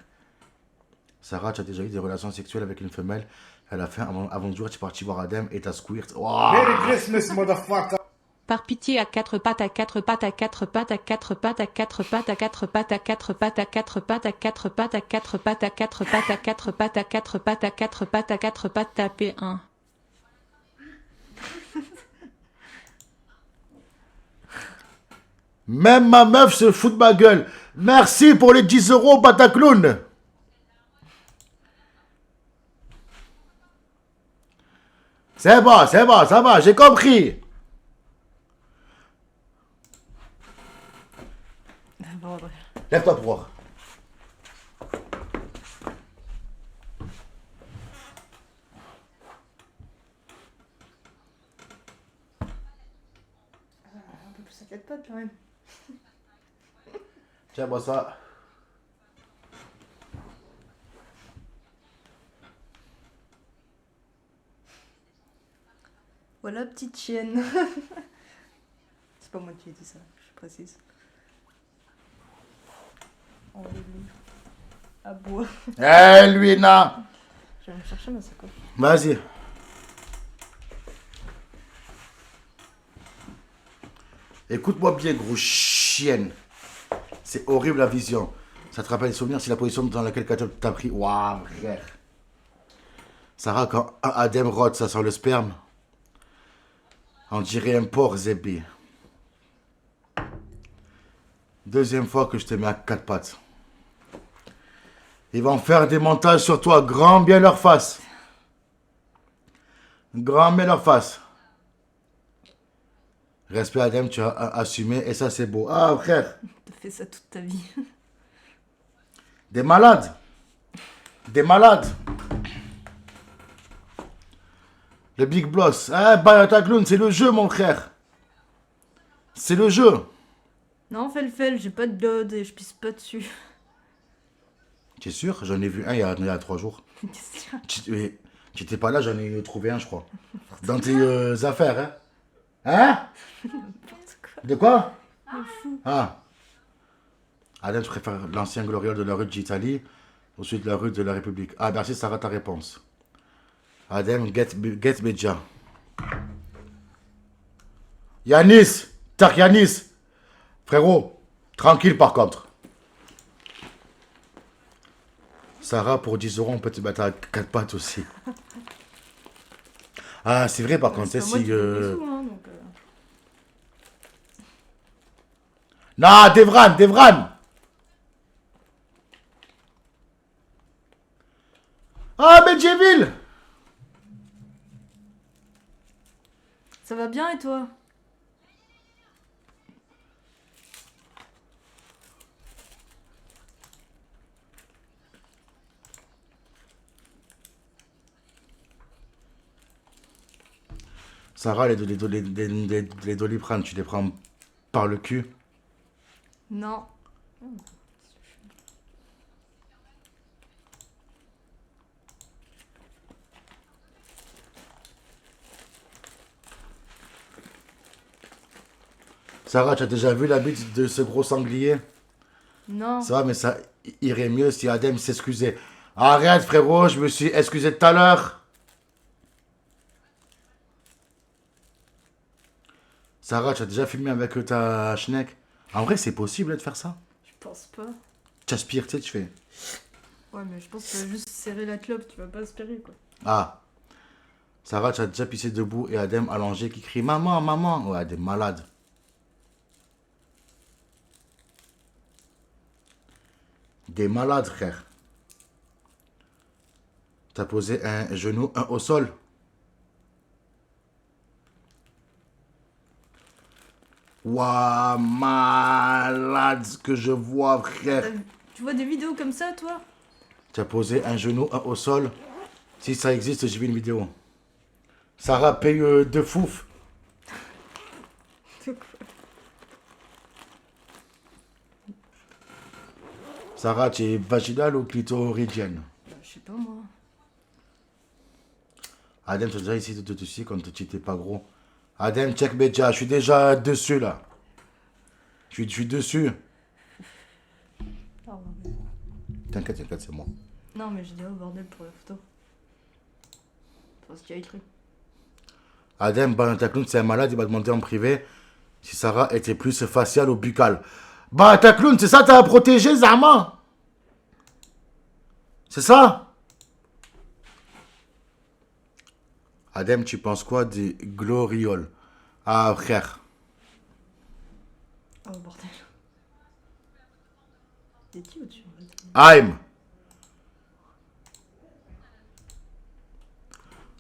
Sarah, tu as déjà eu des relations sexuelles avec une femelle. À la fin, avant de jouer, tu es parti voir Adam et t'as squirt. Waouh. Merry Christmas, motherfucker. Par pitié à quatre pattes, à quatre pattes, à quatre pattes, à quatre pattes, à quatre pattes, à quatre pattes, à quatre pattes, à quatre pattes, à quatre pattes, à quatre pattes, à quatre pattes, à quatre pattes, à quatre pattes, à quatre pattes, à quatre pattes, tapez 1. Même ma meuf se fout de ma gueule. Merci pour les 10 euros, Bataclown. C'est bon, ça va, j'ai compris. Bon, ouais. Lève-toi pour voir. Un peu plus à quatre pattes quand même. Tiens, moi ça. Voilà, petite chienne. C'est pas moi qui ai dit ça, je précise. Oh, lui. À bois. Eh, lui, non. Je vais me chercher ma sacoche. Vas-y. Écoute-moi bien, gros chienne. C'est horrible la vision. Ça te rappelle les souvenirs, c'est la position dans laquelle t'as pris. Waouh, frère. Sarah, quand Adem rote, ça sent le sperme. On dirait un porc zébé. Deuxième fois que je te mets à quatre pattes. Ils vont faire des montages sur toi. Grand bien leur face. Grand bien leur face. Respect Adem, tu as assumé et ça c'est beau. Ah frère. T'as fait ça toute ta vie. Des malades. Des malades. Le Big Bloss. Ah, Bataclown, c'est le jeu, mon frère. C'est le jeu. Non, fais-le, j'ai pas de dode et je pisse pas dessus. Tu es sûr? J'en ai vu un il y a 3 jours. Tu n'étais pas là, j'en ai trouvé un, je crois. Dans tes affaires, hein? Hein? N'importe quoi. De quoi? Fou. Ah. Adam, tu préfères l'ancien gloriole de la rue d'Italie ou celui de la rue de la République? Ah, merci, Sarah, ta réponse. Adam, get Medja. Yanis, Tark Yanis. Frérot, tranquille par contre. Sarah, pour 10 euros, on peut te mettre à 4 pattes aussi. Ah, c'est vrai, par contre, C'est c'est pas moi si... qui donne les sous, hein, donc... Non, Devran, Devran. Ah, Medjeville. Ça va bien et toi? Sarah, les Doliprane, tu les prends par le cul. Non. Sarah, tu as déjà vu la bite de ce gros sanglier? Non. Ça va, mais ça irait mieux si Adem s'excusait. Arrête, frérot, je me suis excusé tout à l'heure. Sarah, tu as déjà filmé avec ta schneck? En vrai, c'est possible de faire ça? Je pense pas. Tu aspires, tu sais, tu fais... Ouais, mais je pense que tu vas juste serrer la clope, tu vas pas aspirer, quoi. Ah. Sarah, tu as déjà pissé debout et Adem allongé qui crie maman, maman. Ouais, des malades. Des malades, frère. T'as posé un genou, un au sol. Waouh, malade ce que je vois, frère. Tu vois des vidéos comme ça, toi? Tu as posé un genou, un au sol. Si ça existe, j'ai vu une vidéo. Sarah paye de fouf. Sarah, tu es vaginale ou clitoridienne? Je sais pas, moi. Adem, tu as déjà essayé de te toucher quand tu n'étais pas gros. Adem, check Beja, je suis déjà dessus là. Je suis dessus. Pardon. T'inquiète, t'inquiète, c'est moi. Non, mais j'ai dit au bordel pour la photo. Faut se tirer le truc. Adem, Bataclown, c'est un malade, il m'a demandé en privé si Sarah était plus faciale ou buccale. Bataclown, c'est ça t'as protégé, Zama? C'est ça? Adem, tu penses quoi des glorioles? Ah, frère. Oh, bordel. T'es qui au-dessus? Aïm.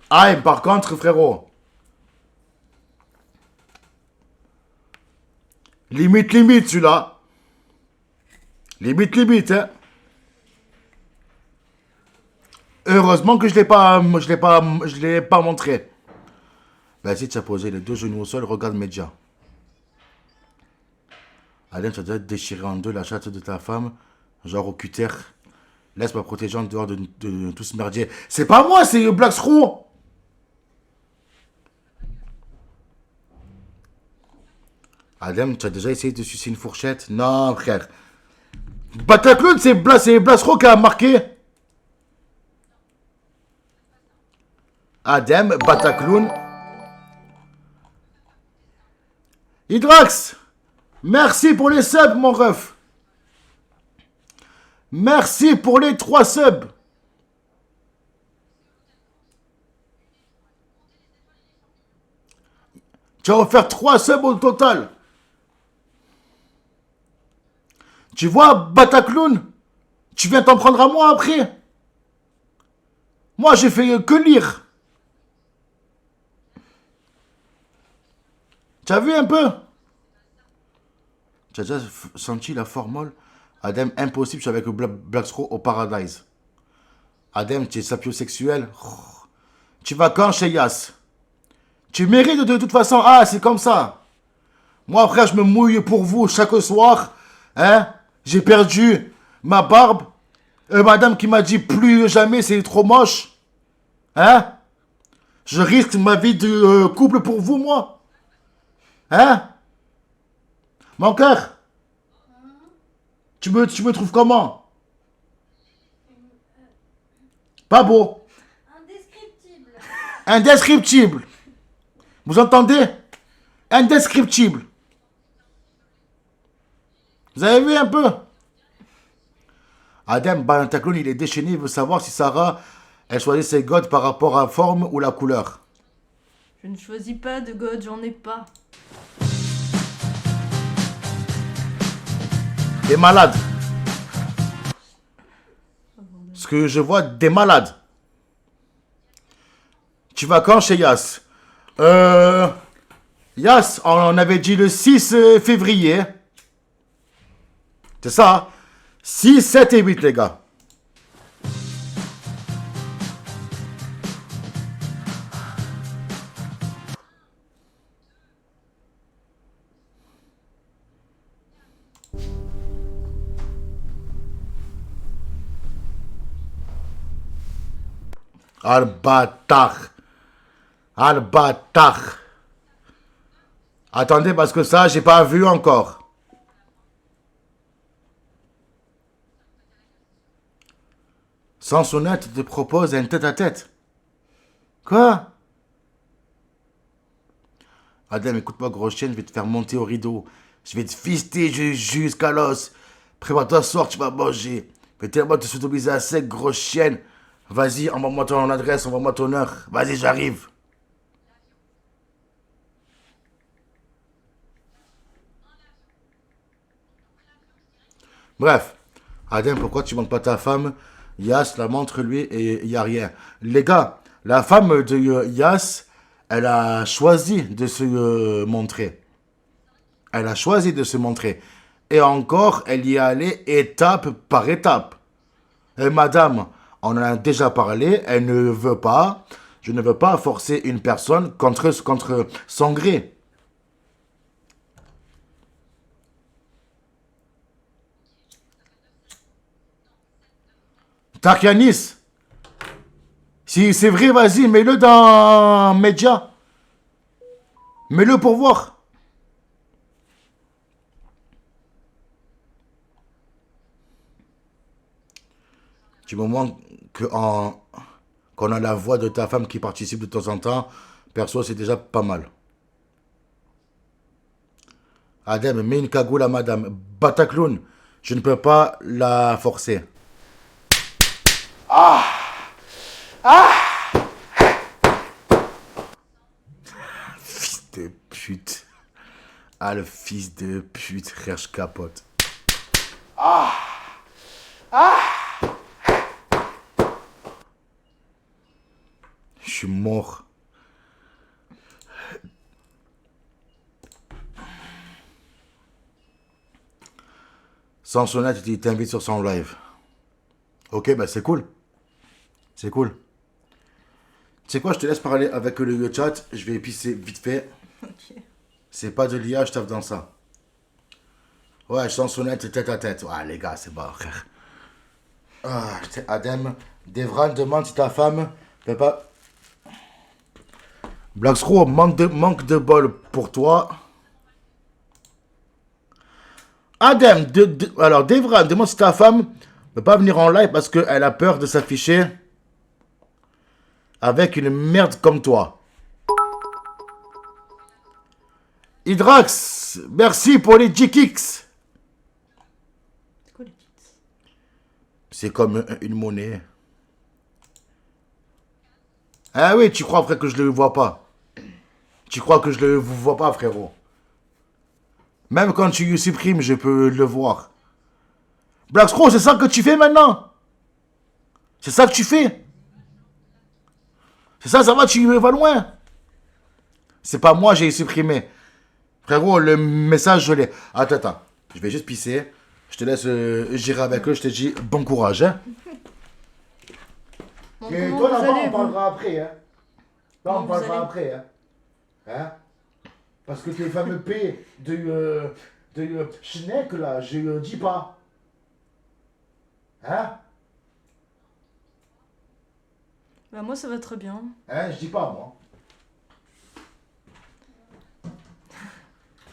Aïm, par contre, frérot. Limite, limite, celui-là. Limite, limite, hein. Heureusement que je l'ai pas montré. Vas-y, tu as posé les deux genoux au sol, regarde Medja. Alain, tu as déjà déchiré en deux la chatte de ta femme, genre au cutter. Laisse-moi protéger en dehors de tout ce merdier. C'est pas moi, c'est Black Screw. Adem, tu as déjà essayé de sucer une fourchette? Non, frère. Bataclown, c'est Blasro qui a marqué. Adem, Bataclown. Hydrax, merci pour les subs, mon ref. Merci pour les 3 subs. Tu as offert 3 subs au total. Tu vois, Bataclown, tu viens t'en prendre à moi après. Moi, j'ai fait que lire. Tu as vu un peu? Tu as déjà senti la formule? Adem, impossible, je suis avec Black Screw au Paradise. Adem, tu es sapiosexuel. Tu vas quand chez Yas? Tu mérites de toute façon. Ah, c'est comme ça. Moi, frère, je me mouille pour vous chaque soir. Hein? J'ai perdu ma barbe. Madame qui m'a dit plus jamais, c'est trop moche. Hein? Je risque ma vie de couple pour vous, moi. Hein? Mon cœur? Tu me trouves comment? Pas beau. Indescriptible. Indescriptible. Vous entendez? Indescriptible. Vous avez vu un peu? Adem Bataclown, il est déchaîné, il veut savoir si Sarah, elle choisit ses godes par rapport à la forme ou la couleur. Je ne choisis pas de God, j'en ai pas. Des malades. Ce que je vois, des malades. Tu vas quand chez Yas? Yas, on avait dit le 6 février. C'est ça, hein? 6, 7 et 8, les gars. Ah le bâtard. Ah le bâtard. Attendez, parce que ça, j'ai pas vu encore. Sansonette te propose un tête-à-tête. Quoi? Adam, écoute-moi, grosse chienne, je vais te faire monter au rideau. Je vais te fister jusqu'à l'os. Prépare-toi, soir, tu vas manger. Je vais tellement te sodomiser à sec, grosse chienne. Vas-y, envoie-moi ton adresse, envoie-moi ton heure. Vas-y, j'arrive. Bref. Adam, pourquoi tu montres pas ta femme? Yas la montre lui et il n'y a rien. Les gars, la femme de Yas, elle a choisi de se montrer. Elle a choisi de se montrer. Et encore, elle y est allée étape par étape. Et madame, on en a déjà parlé, elle ne veut pas. Je ne veux pas forcer une personne contre son gré. Tarkianis, si c'est vrai, vas-y, mets-le dans Média. Mets-le pour voir. Du moment qu'on a la voix de ta femme qui participe de temps en temps, perso, c'est déjà pas mal. Adem, mets une cagoule à madame. Batacloun, je ne peux pas la forcer. Fils de pute. Ah, le fils de pute, frère, je capote. Je suis mort. Sansonette, il t'invite sur son live. Ok, bah c'est cool. C'est cool. Tu sais quoi, je te laisse parler avec le chat. Je vais épicer vite fait. Ok. C'est pas de l'IA, je tape dans ça. Ouais, Sansonette, tête à tête. Ouais, les gars, c'est bon, frère. Ah, Adem, Devran demande si ta femme peut pas... Blackscrew, manque de bol pour toi. Adem, alors Devran demande si ta femme peut pas venir en live parce qu'elle a peur de s'afficher avec une merde comme toi. Hydrax, merci pour les G-Kicks. C'est quoi les kits? C'est comme une monnaie. Ah oui, tu crois après que je le vois pas. Tu crois que je le vois pas, frérot. Même quand tu supprimes, je peux le voir. Blackscrow, c'est ça que tu fais maintenant? C'est ça que tu fais? C'est ça, ça va, tu vas loin. C'est pas moi, j'ai supprimé. Frérot, le message, je l'ai. Attends. Je vais juste pisser. Je te laisse gérer avec eux. Je te dis bon courage. Hein. Bon, Et comment toi, vous là-bas, allez, on parlera après. Hein. Là, on Comment vous parlera allez après. Hein. Parce que tes fameux P de Schneck, là, je dis pas. Hein? Bah moi ça va très bien. Hein, je dis pas, moi.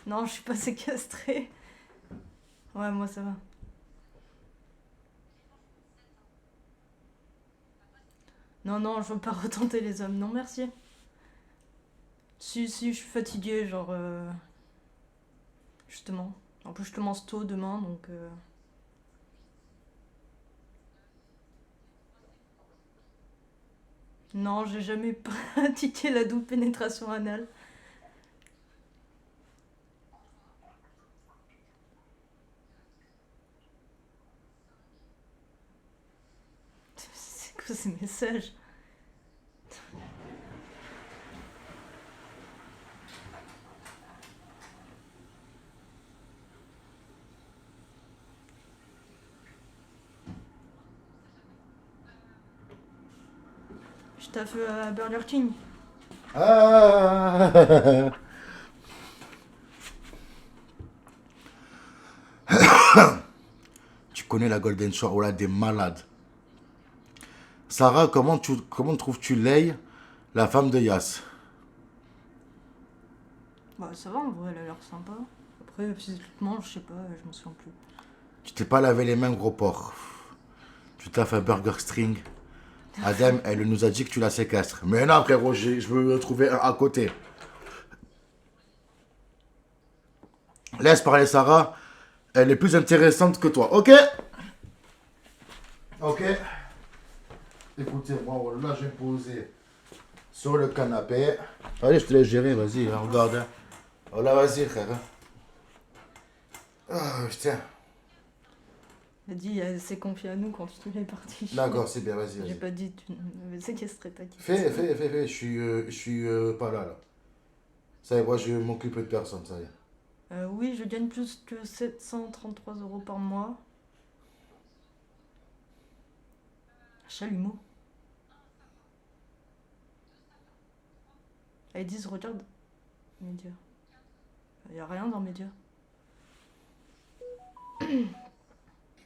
Non, je suis pas séquestrée. Ouais, moi ça va. Non, je veux pas retenter les hommes. Non, merci. Si, je suis fatiguée, genre... Justement. En plus, je commence tôt demain, donc... Non, j'ai jamais pratiqué la double pénétration anale. C'est quoi ces messages? Je taffe à Burger King. Ah. Tu connais la Golden Shower, voilà des malades. Sarah, comment trouves-tu Lei, la femme de Yas? Bah ça va en vrai, elle a l'air sympa. Après, physiquement, je sais pas, je m'en souviens plus. Tu t'es pas lavé les mains, gros porc. Tu t'as fait Burger String. Adem, elle nous a dit que tu la séquestres. Mais non, frérot, je veux trouver un à côté. Laisse parler Sarah. Elle est plus intéressante que toi. Ok? Ok. Écoutez, moi, là, je vais me poser sur le canapé. Allez, je te laisse gérer, vas-y, hein, regarde. Hein. Voilà, vas-y, frère. Hein. Ah, putain. Elle a dit, elle s'est confiée à nous quand tu es parti. D'accord, c'est bien, vas-y, J'ai vas-y. pas dit, tu ne me séquestrais pas. Fais, je suis pas là. Ça y est, moi, je m'occupe de personne, ça y est. Oui, je gagne plus que 733 € par mois. Chalumeau. Ils disent, regarde, médias. Il n'y a rien dans médias.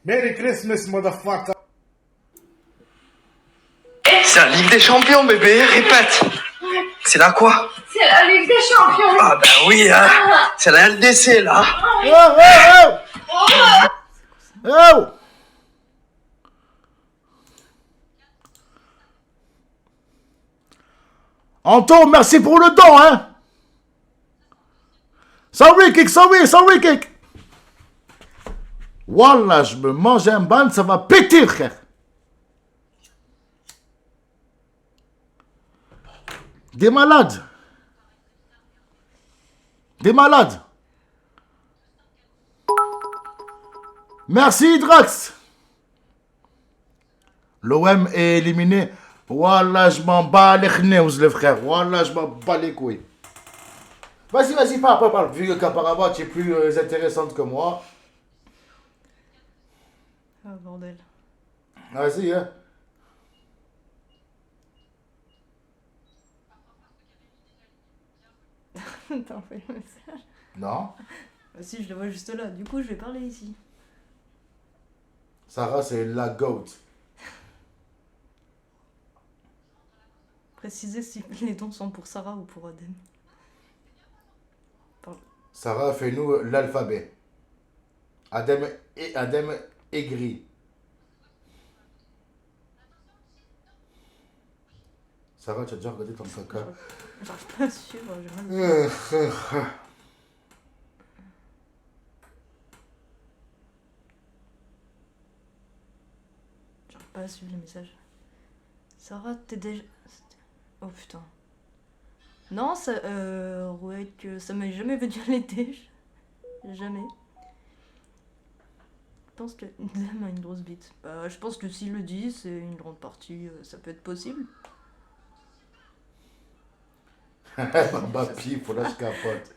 Merry Christmas, motherfucker. C'est la Ligue des Champions, bébé, répète. C'est là quoi? C'est la Ligue des Champions. Ah ben oui, hein. C'est la LDC, là. Oh, oh. Anto, merci pour le don, hein. Sorry kick. Wallah, je me mange un ban, ça va péter, frère. Des malades. Merci, Drax. L'OM est éliminé. Wallah, je m'en bats les chneux, le frère. Wallah, je m'en bats les couilles. Vas-y, parle. Vu qu'apparemment, tu es plus intéressante que moi. Ah, bordel. Vas-y, hein. T'as envoyé le message? Non. Bah si, je le vois juste là. Du coup, je vais parler ici. Sarah, c'est la goat. Préciser si les dons sont pour Sarah ou pour Adem. Sarah, fais-nous l'alphabet. Adem aigri. Sarah, tu as déjà regardé ton caca? J'arrive pas à suivre, j'ai mal. J'arrive pas à suivre les messages. Sarah, t'es déjà... Oh putain. Non, ça... ouais, que ça m'est jamais venu à l'été. Jamais. Je pense que Dame a une grosse bite. Bah, je pense que s'il le dit, c'est une grande partie, ça peut être possible. Ma pie, faut là, je capote.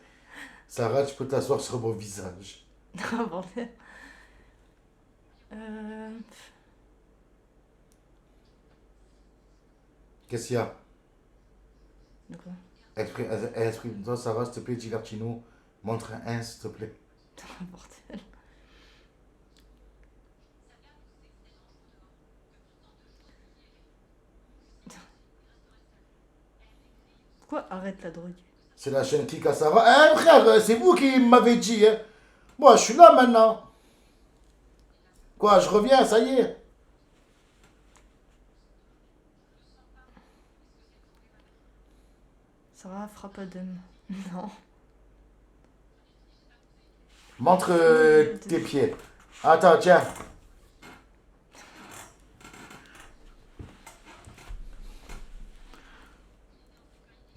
Sarah, tu peux t'asseoir sur mon visage. Ah, bordel. Qu'est-ce qu'il y a? De quoi? Exprime-toi, Sarah, s'il te plaît, Gilartino. Montre un 1, s'il te plaît. Ah, bordel. Pourquoi arrête la drogue? C'est la chaîne Click à Sarah. Eh frère, c'est vous qui m'avez dit. Hein. Moi, je suis là maintenant. Quoi, je reviens, ça y est. Sarah frappe Adem. Non. Montre tes pieds. Attends, tiens.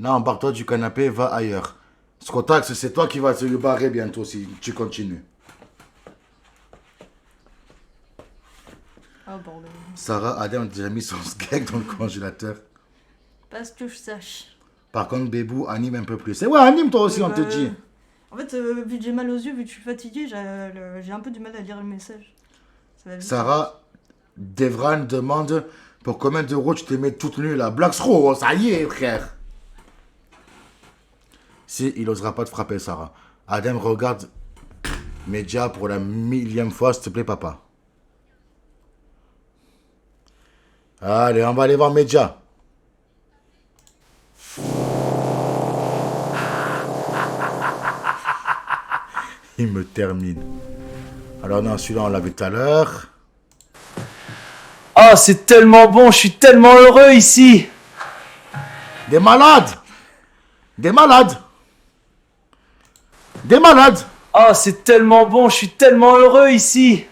Non, embarque-toi du canapé, va ailleurs. Scotax, c'est toi qui vas te barrer bientôt si tu continues. Ah bordel. Sarah, Adem a déjà mis son skeg dans le congélateur. Pas ce que je sache. Par contre, Bébou anime un peu plus. Et ouais, anime toi aussi, on te dit. En fait, vu que j'ai mal aux yeux, vu que je suis fatiguée, j'ai un peu du mal à lire le message. Ça va vite. Sarah, Devran demande pour combien d'euros tu te mets toute nue là. Blacksro, ça y est, frère. Si, il osera pas te frapper, Sarah. Adem, regarde Média pour la 1000e fois, s'il te plaît, papa. Allez, on va aller voir Média. Il me termine. Alors non, celui-là, on l'a vu tout à l'heure. Oh, c'est tellement bon, je suis tellement heureux ici. Des malades. Des malades. Des malades. Oh, c'est tellement bon, je suis tellement heureux ici.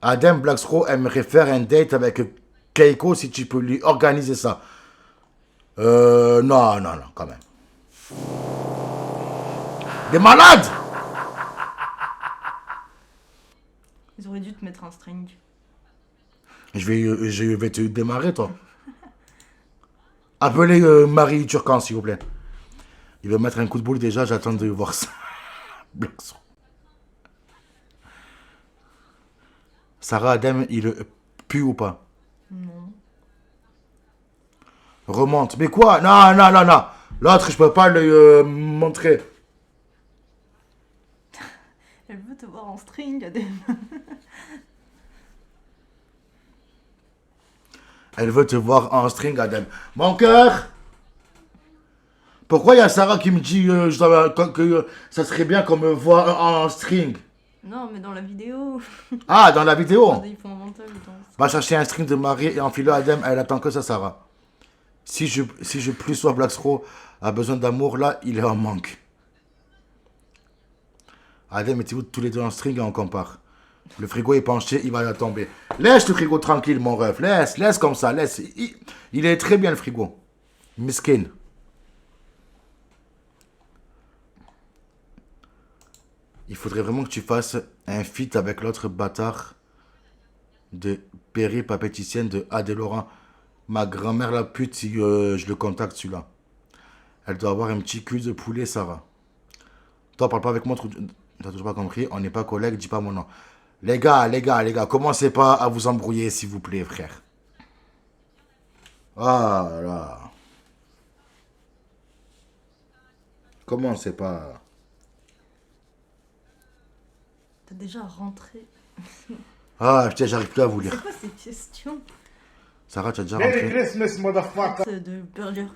Adem Blacksro aimerait faire un date avec Keiko si tu peux lui organiser ça. Non, quand même. Des malades. Ils auraient dû te mettre un string. Je vais te démarrer, toi. Appelez Marie Turcan, s'il vous plaît. Il veut mettre un coup de boule déjà, j'attends de voir ça. Blacksro. Sarah Adem, il pue ou pas? Non. Remonte. Mais quoi? Non. L'autre, je peux pas le montrer. Elle veut te voir en string, Adem. Elle veut te voir en string, Adem. Mon cœur. Pourquoi il y a Sarah qui me dit que ça serait bien qu'on me voit en string? Non, mais dans la vidéo. Ah, dans la vidéo. Ils font un montage. Va chercher un string de Marie et enfile-le à Adem. Elle attend que ça, Sarah. Si je plus sois Blacksro a besoin d'amour, là, il est en manque. Adem, mettez-vous tous les deux en string et on compare. Le frigo est penché, il va tomber. Laisse le frigo tranquille, mon ref. Laisse comme ça, laisse. Il est très bien, le frigo. Miskin. Il faudrait vraiment que tu fasses un feat avec l'autre bâtard de Perry, papéticienne de Adé Laurent. Ma grand-mère la pute, si je le contacte celui-là. Elle doit avoir un petit cul de poulet, Sarah. Toi, parle pas avec moi, t'as toujours pas compris. On n'est pas collègues, dis pas mon nom. Les gars, commencez pas à vous embrouiller, s'il vous plaît, frère. Ah là. Commencez pas. T'as déjà rentré. Ah, putain, j'arrive plus à vous C'est lire. quoi ces questions Sarah, tu as déjà Merry rentré? Christmas, motherfucker. de burger?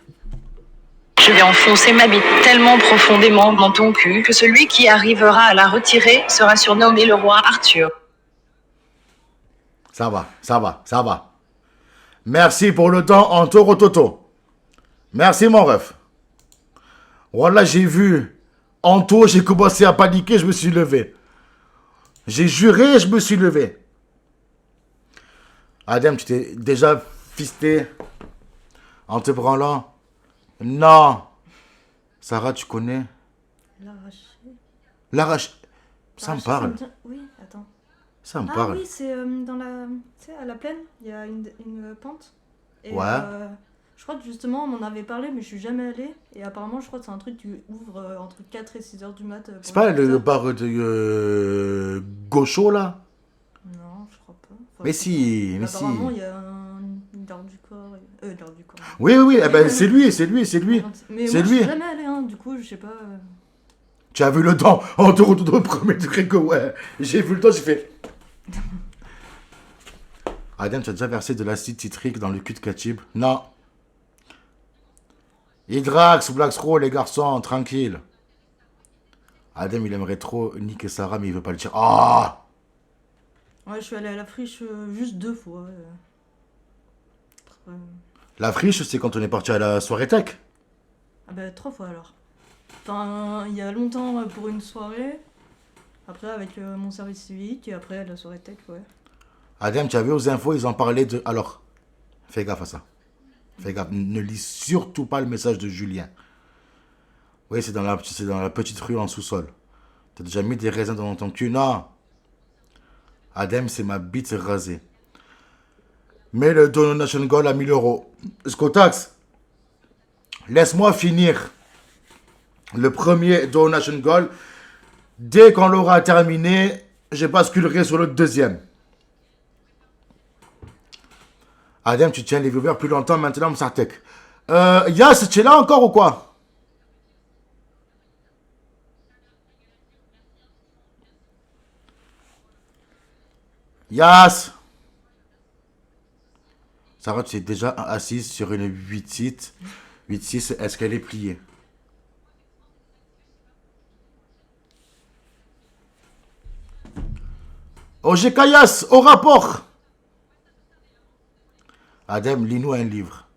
Je vais enfoncer ma bite tellement profondément dans ton cul que celui qui arrivera à la retirer sera surnommé le roi Arthur. Ça va. Merci pour le temps en taureau toto. Merci, mon ref. Voilà, j'ai vu Anto, j'ai commencé à paniquer, je me suis levé. J'ai juré, je me suis levé. Adem, tu t'es déjà fisté en te branlant? Non. Sarah, tu connais? L'arraché. Ça me parle. Oui, attends. Ça me Ah parle. oui, c'est dans la... Tu sais, à la plaine, il y a une pente. Et, Ouais. je crois que justement, on en avait parlé, mais je suis jamais allée. Et apparemment, je crois que c'est un truc qui ouvre entre 4 et 6 heures du mat. C'est pas le bar de Gaucho, là? Non, je crois pas. Enfin, Mais si, mais apparemment, si. il y a une garde du corps. Garde du corps. Oui, eh ben, c'est lui. Mais C'est moi, je lui. suis jamais allée, hein. Du coup, je sais pas... Tu as vu le temps en te retournant au premier degré que ouais. J'ai vu le temps, j'ai fait. Adem, tu as déjà versé de l'acide citrique dans le cul de Katib? Non. Hydrax, Blacksro, les garçons, tranquille. Adem, il aimerait trop niquer Sarah, mais il veut pas le dire. Ah! Ouais, je suis allée à la friche juste 2 fois. La friche, c'est quand on est parti à la soirée tech. Ah bah 3 fois alors. Enfin, il y a longtemps pour une soirée. Après avec mon service civique et après la soirée tech, ouais. Adem, tu as vu aux infos, ils en parlaient de. Alors, Fais gaffe à ça. Fais gaffe. Ne lis surtout pas le message de Julien. Oui, c'est dans la petite rue en sous-sol. T'as déjà mis des raisins dans ton cul? Non. Adem, c'est ma bite rasée. Mais le donation goal à 1000 euros. Scotax, laisse-moi finir le premier donation goal. Dès qu'on l'aura terminé, je basculerai sur le deuxième. Adem, tu tiens les viewers plus longtemps maintenant, Msartek. Yas, tu es là encore ou quoi? Yas. Sarah, tu es déjà assise sur une 8-6. 8-6, est-ce qu'elle est pliée? OG Kayas, au rapport. Adem, lis-nous un livre.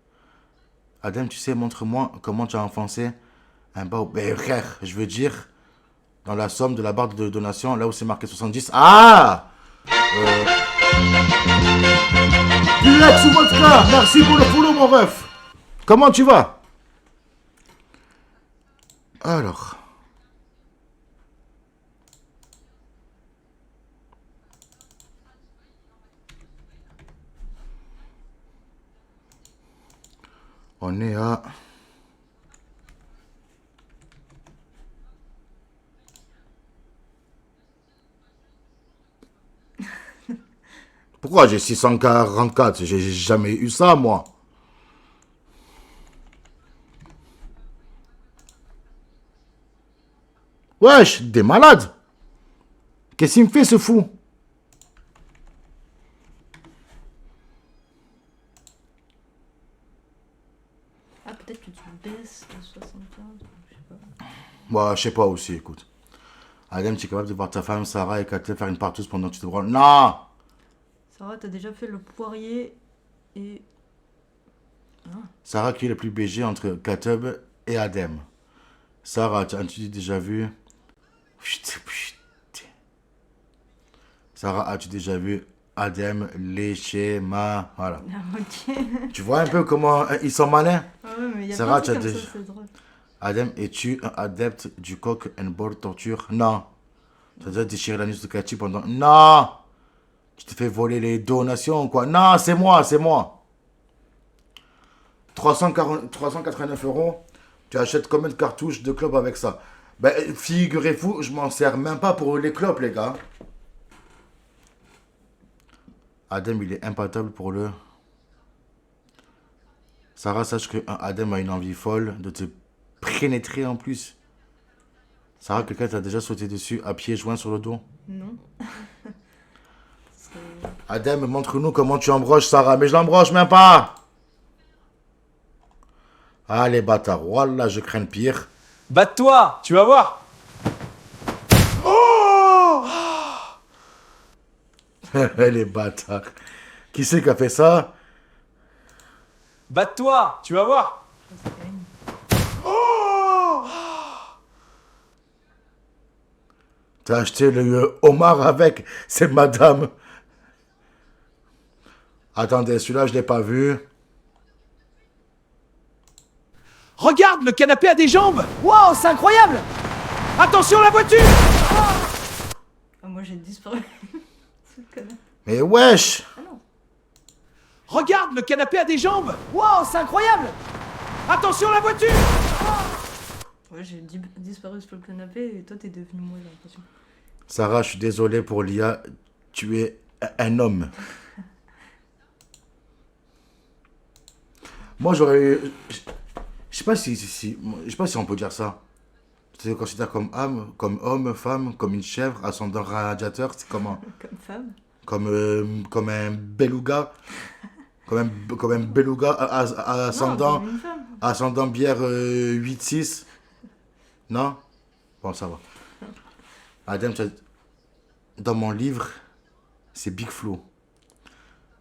Adem, tu sais, montre-moi comment tu as enfoncé un bas. Ben, frère, je veux dire, dans la somme de la barre de donation, là où c'est marqué 70. Ah! Lex ou Vodka, merci pour le follow, mon ref. Comment tu vas? Alors. On est à... Pourquoi j'ai 644? J'ai jamais eu ça, moi. Wesh, des malades. Qu'est-ce qu'il me fait, ce fou? Ah, peut-être que tu baisses à 75, je sais pas. Moi, je sais pas aussi, écoute. Adem, tu es capable de voir ta femme, Sarah, et Katel faire une partouze pendant que tu te branles. Non! Sarah, t'as déjà fait le poirier et... Sarah, qui est le plus BG entre Kateb et Adem? Sarah, as-tu déjà vu... Sarah, as-tu déjà vu Adem lécher ma... Voilà. Ok. Tu vois un peu comment ils sont malins? Ah ouais, mais il y a Sarah, plein de tu as trucs comme déjà... ça, c'est drôle. Adem, es-tu un adepte du coq and ball torture? Non. Tu as déjà déchiré l'anus de Cathy pendant... Non! Tu t'es fait voler les donations, quoi? Non, c'est moi, c'est moi. 389 euros. Tu achètes combien de cartouches de clopes avec ça? Ben, figurez-vous, je m'en sers même pas pour les clopes, les gars. Adem, il est impatable pour le... Sarah, sache que Adem a une envie folle de te pénétrer en plus. Sarah, quelqu'un t'a déjà sauté dessus à pieds joints sur le dos? Non. Adem, montre-nous comment tu embroches Sarah. Mais je l'embroche même pas. Ah, les bâtards. Voilà, je crains le pire. Batte-toi, tu vas voir. Oh! Les bâtards. Qui c'est qui a fait ça? Batte-toi, tu vas voir. Oh! T'as acheté le homard avec? C'est madame. Attendez, celui-là, je l'ai pas vu. Regarde, le canapé a des jambes. Waouh, c'est incroyable. Attention, la voiture. Ah, moi j'ai disparu. Mais wesh! Ah non. Regarde, le canapé a des jambes. Waouh, c'est incroyable. Attention, la voiture. Ouais, j'ai disparu sur le canapé et toi t'es devenu moi, j'ai l'impression. Sarah, je suis désolé pour l'IA. Tu es un homme. Moi, j'aurais... Je sais pas si on peut dire ça. Tu te considères comme homme, femme, comme une chèvre, ascendant radiateur, c'est comment? Comme femme. Comme un beluga. Comme un beluga ascendant, non, comme une femme. ascendant bière 8-6. Non? Bon, ça va. Adem, dans mon livre, c'est Big Flo.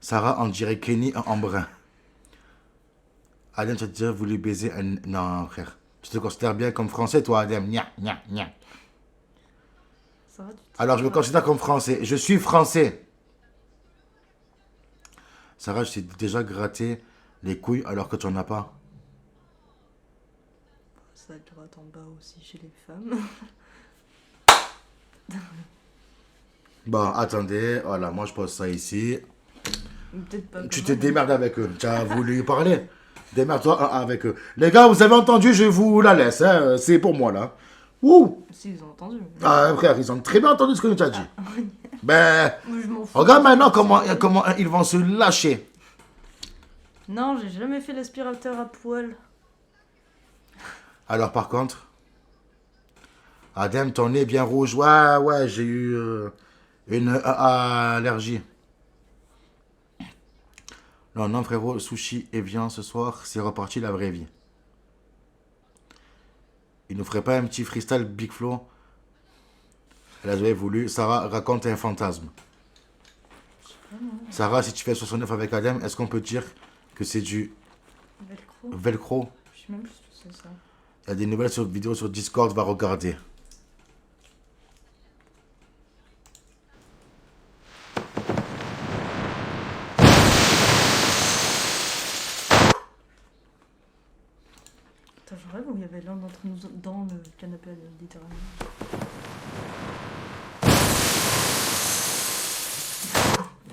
Sarah, on dirait Kenny en brun. Adem, tu as déjà voulu baiser un... Non, frère. Tu te considères bien comme français, toi, Adem? Nya, nya, nya. Ça va, Alors, je me considère comme français. Je suis français. Sarah, je t'ai déjà gratté les couilles alors que tu en as pas. Ça gratte en bas aussi chez les femmes. Bon, attendez, voilà, moi je pose ça ici. Peut-être pas. Tu te démerdes avec eux. Tu as voulu parler. Démerde-toi avec eux. Les gars, vous avez entendu, je vous la laisse. Hein. C'est pour moi là. Ouh. Si, ils ont entendu. Ah, frère, ils ont très bien entendu ce que tu as dit. Ben, Moi, je m'en fous. regarde maintenant comment ils vont se lâcher. Non, j'ai jamais fait l'aspirateur à poil. Alors par contre, Adem, ton nez bien rouge. Ouais, j'ai eu une allergie. Non, non, frérot, sushi et viens ce soir, c'est reparti la vraie vie. Il nous ferait pas un petit freestyle Big Flo? Elle avait voulu. Sarah, raconte un fantasme. Sarah, si tu fais 69 avec Adem, est-ce qu'on peut dire que c'est du Velcro. velcro? Je sais même plus ce que c'est ça. Il y a des nouvelles vidéos sur Discord, va regarder. Attends, je rêve où il y avait l'un d'entre nous dans le canapé, littéralement.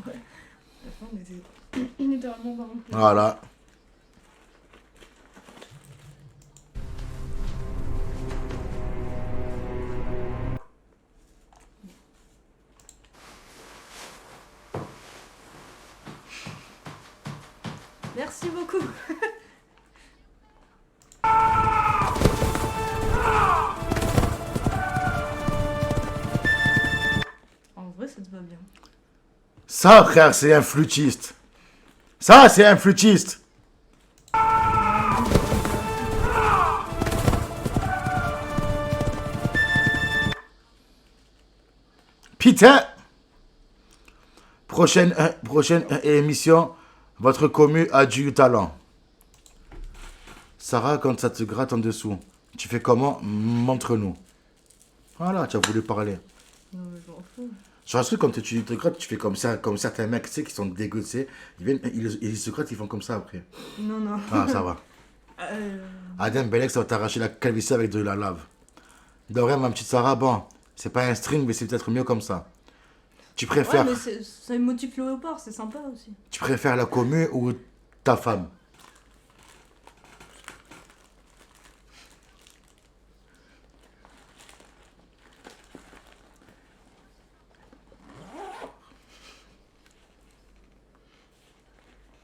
Ouais. À la fin, on était littéralement dans le canapé. Voilà. Merci beaucoup. En vrai, ça te va bien. Ça, frère, c'est un flûtiste. Ça, c'est un flûtiste. Putain. Prochaine émission, votre commu a du talent. Sarah, quand ça te gratte en dessous, tu fais comment? Montre-nous. Voilà, tu as voulu parler. Non, mais je m'en fous. Je rassure, quand tu te grattes, tu fais comme ça, comme certains mecs, tu sais, qui sont dégoûtés. Ils viennent, ils se grattent, ils font comme ça après. Non, non. Ah, ça va. Adem Belek, ça va t'arracher la calvitie avec de la lave. De vrai, ma petite Sarah, bon, c'est pas un string, mais c'est peut-être mieux comme ça. Tu préfères, Ouais, mais c'est un motif léopard, c'est sympa aussi. tu préfères la commu ou ta femme?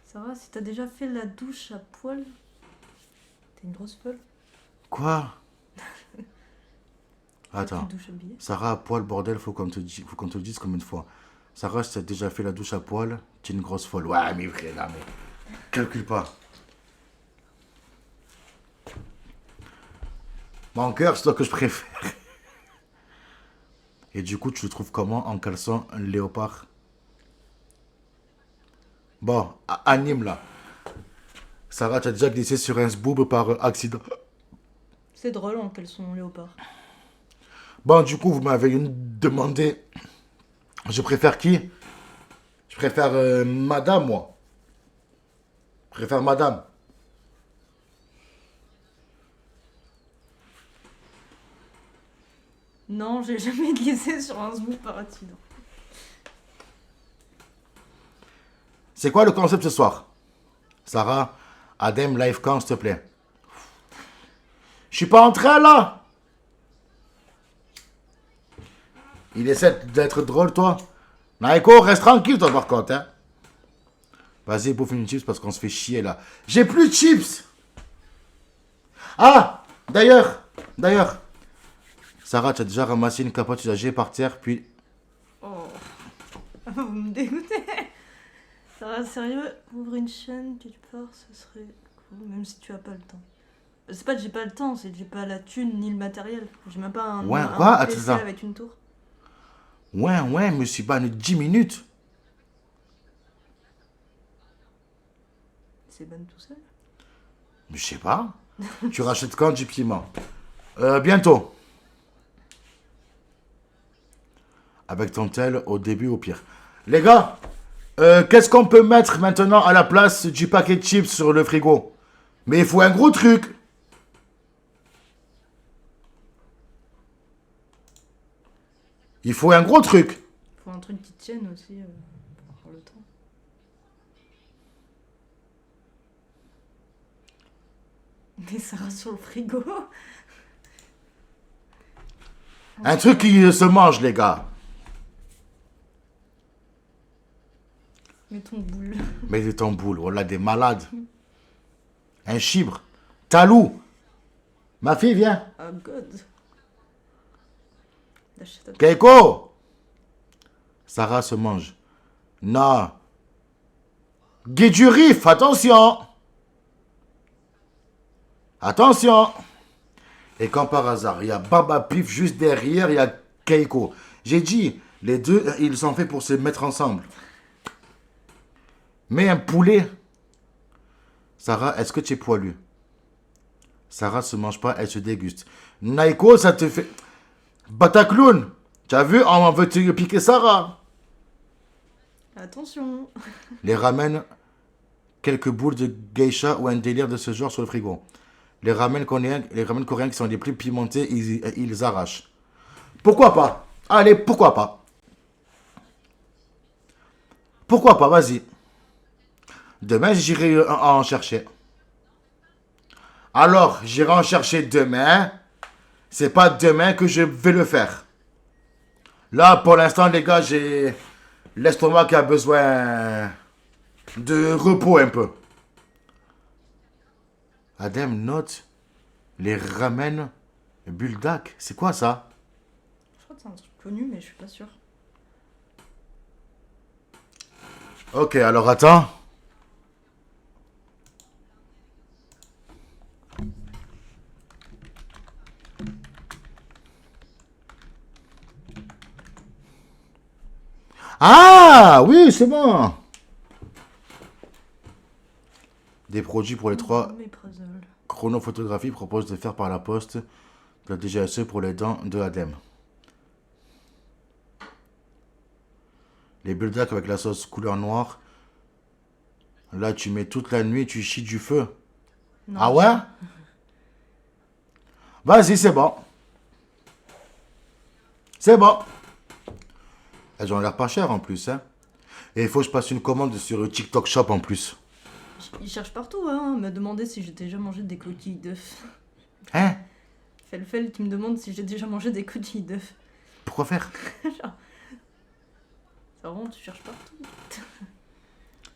Sarah, si t'as déjà fait la douche à poil, t'es une grosse folle. Quoi? Une Attends. douche habillée. Sarah, à poil, bordel, faut qu'on te le dise combien de fois. Sarah, si t'as déjà fait la douche à poil, t'es une grosse folle. Ouais, mais frère, là, mais calcule pas. Mon cœur, c'est toi que je préfère. Et du coup, tu le trouves comment en caleçon léopard? Bon, anime là. Sarah, tu as déjà glissé sur un sboob par accident. C'est drôle en caleçon léopard. Bon, du coup, vous m'avez demandé. Je préfère qui? Je préfère madame, moi. Je préfère madame. Non, j'ai jamais glissé sur un sboob par accident. C'est quoi le concept ce soir? Sarah, Adem, live quand, s'il te plaît? Je suis pas en train là. Il essaie d'être drôle, toi. Naiko, reste tranquille, toi, par contre. Hein? Vas-y, bouffe une chips parce qu'on se fait chier là. J'ai plus de chips. Ah, d'ailleurs. Sarah, tu as déjà ramassé une capote usagée par terre, puis... Oh, vous me dégoûtez. Sarah, sérieux, ouvre une chaîne quelque part, ce serait cool, même si tu as pas le temps. C'est pas que j'ai pas le temps, c'est que j'ai pas la thune ni le matériel. J'ai même pas un, Ouais, un quoi? PC Attends, ça. avec une tour. Ouais, me suis pas 10 minutes. C'est bonne tout seul. Je sais pas. Tu rachètes quand du piment? Bientôt. Avec ton tel, au début, au pire. Les gars, Qu'est-ce qu'on peut mettre maintenant à la place du paquet de chips sur le frigo? Mais il faut un gros truc. Il faut un gros truc. Faut un truc qui tienne aussi pour avoir le temps. Mais ça reste sur le frigo. Un truc qui se mange, les gars. Mets ton boule. Mettez ton boule. On a des malades. Un chibre. Talou. Ma fille, viens. Oh god. Lâche-toi. Keiko. Sarah se mange. Non. Guy du Rif, attention. Attention. Et quand par hasard, il y a Baba Pif juste derrière, il y a Keiko. J'ai dit, les deux, ils sont faits pour se mettre ensemble. Mais un poulet. Sarah, est-ce que tu es poilu? Sarah se mange pas, elle se déguste. Naiko, ça te fait... Batacloun. Tu as vu, on veut te piquer Sarah. Attention. Les ramène quelques boules de geisha ou un délire de ce genre sur le frigo. Les ramen coréens qui sont les plus pimentés, ils arrachent. Pourquoi pas? Allez, pourquoi pas? Pourquoi pas, vas-y. Demain, j'irai en chercher. Alors, j'irai en chercher demain. C'est pas demain que je vais le faire. Là, pour l'instant, les gars, j'ai l'estomac qui a besoin de repos un peu. Adem note les ramen buldak. C'est quoi ça? Je crois que c'est un truc connu, mais je suis pas sûre. Ok, alors attends. Ah, oui, c'est bon. Des produits pour les trois chronophotographies proposent de faire par la poste de la DGSE pour les dents de Adem. Les bulldacks avec la sauce couleur noire. Là, tu mets toute la nuit, tu chies du feu. Non, Ah ouais? Vas-y, c'est bon. C'est bon. Elles ont l'air pas chères en plus, hein. Et il faut que je passe une commande sur le TikTok Shop en plus. Il cherche partout, hein. Il m'a demandé si j'ai déjà mangé des coquilles d'œufs. Hein? Felfel qui me demande si j'ai déjà mangé des coquilles d'œufs. Pourquoi faire? Genre... C'est vraiment, tu cherches partout.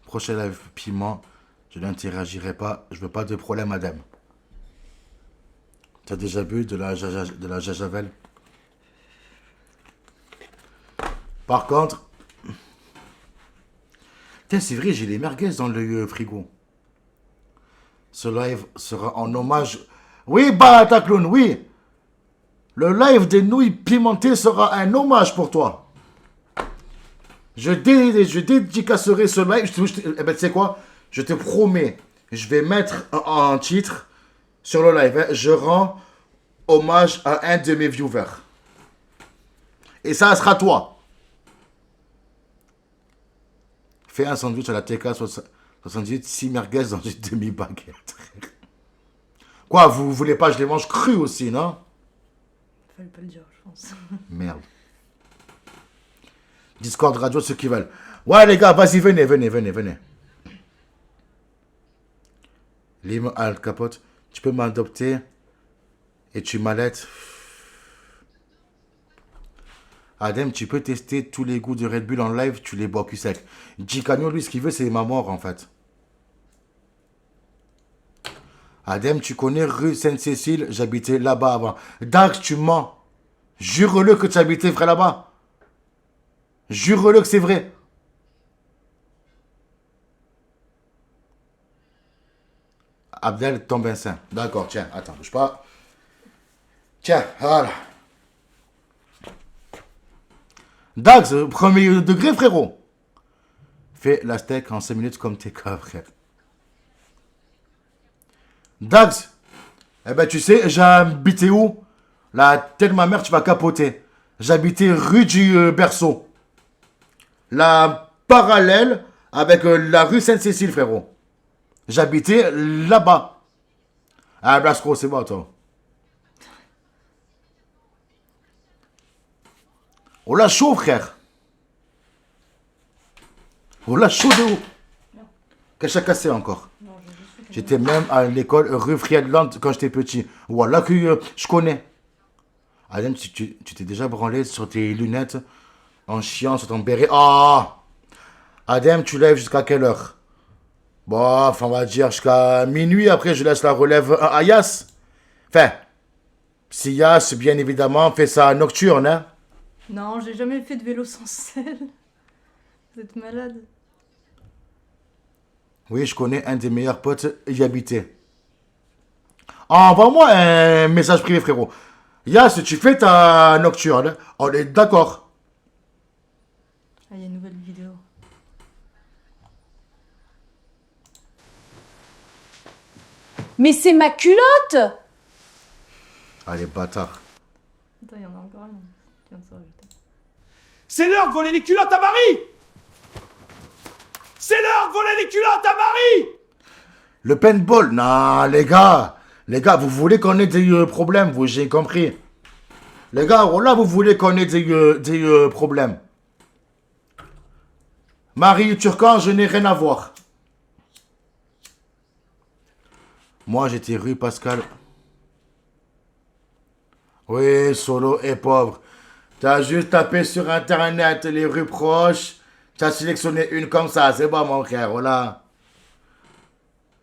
Prochain live piment, je n'interagirai pas. Je veux pas de problème, madame. Tu as déjà bu de la jajavel? Par contre... Tiens, c'est vrai, j'ai les merguez dans le frigo. Ce live sera en hommage... Oui, Batacloun, oui. Le live des nouilles pimentées sera un hommage pour toi. Je dédicacerai ce live. Eh ben, tu sais quoi? Je te promets, je vais mettre un titre sur le live. Hein. Je rends hommage à un de mes viewers. Et ça sera toi. Fais un sandwich à la TK 78, 6 merguez dans une demi-baguette. Quoi, vous voulez pas, je les mange crus aussi, non? Fallait pas le dire, je pense. Merde. Discord radio, ceux qui veulent. Ouais, les gars, vas-y, venez. Lime Al Capote, tu peux m'adopter et tu m'allaites. Adem, tu peux tester tous les goûts de Red Bull en live, tu les bois cul sec. Gicagno, lui, ce qu'il veut, c'est ma mort, en fait. Adem, tu connais rue Sainte-Cécile, j'habitais là-bas avant. Dax, tu mens. Jure-le que tu habitais vrai là-bas. Jure-le que c'est vrai. Abdel tombe enceint. D'accord, tiens, attends, bouge pas. Tiens, voilà. Dax, premier degré, frérot. Fais la steak en 5 minutes comme tes cas, frère. Dax, eh ben tu sais, j'habitais où? La tête de ma mère, tu vas capoter. J'habitais rue du Berceau. La parallèle avec la rue Sainte-Cécile, frérot. J'habitais là-bas. Ah, Blasco, c'est bon, toi. On l'a chaud, frère. On l'a chaud de ouf. Qu'est-ce que ça cassé encore? J'étais même à l'école rue Friedland quand j'étais petit. Voilà que je connais. Adem, tu t'es déjà branlé sur tes lunettes en chiant sur ton béret. Ah! Adem, tu lèves jusqu'à quelle heure? Bon, enfin, on va dire jusqu'à minuit. Après, je laisse la relève à Yas. Enfin, si Yas, bien évidemment, fait sa nocturne, hein. Non, j'ai jamais fait de vélo sans selle. Vous êtes malade. Oui, je connais un des meilleurs potes y habiter. Envoie-moi un message privé, frérot. Yas, tu fais ta nocturne. On est d'accord. Ah, il y a une nouvelle vidéo. Mais c'est ma culotte! Allez, bâtard. Attends, il y en a encore une. Tiens, ça rajouter. C'est l'heure de voler les culottes à Marie! C'est l'heure de voler les culottes à Marie! Le paintball, non, les gars. Les gars, vous voulez qu'on ait des problèmes, vous, j'ai compris. Les gars, voilà, vous voulez qu'on ait des problèmes. Marie Turcan, je n'ai rien à voir. Moi, j'étais rue Pascal. Oui, Solo est pauvre. T'as juste tapé sur internet les rues proches. T'as sélectionné une comme ça. C'est bon, mon frère, voilà.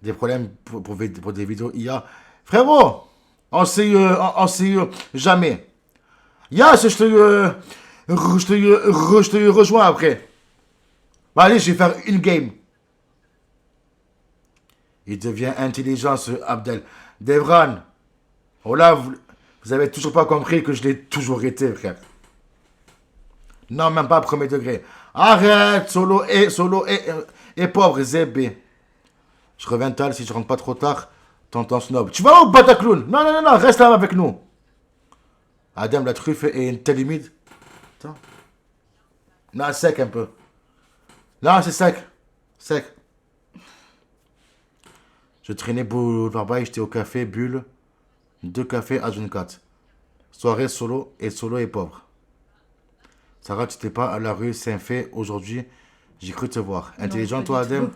Des problèmes pour des vidéos IA. Frérot, on sait jamais. Yes, je te rejoins après. Bah, allez, je vais faire une game. Il devient intelligent, ce Abdel. Devran. Oh là, vous avez toujours pas compris que je l'ai toujours été, frère. Non, même pas premier degré. Arrête, Solo et pauvre, ZB. Je reviens tard si je rentre pas trop tard. Tonton Snob. Tu vas où, Batacloun? Non, non, non, non, reste là avec nous. Adam, la truffe est telle limite. Attends. Non, sec un peu. Non, c'est sec. Sec. Je traînais boulevard Baye, j'étais au café Bulle. 2 cafés à 24. Soirée Solo et pauvre. Sarah, tu t'es pas à la rue Saint-Fait aujourd'hui. J'ai cru te voir. Intelligent, toi, Adam.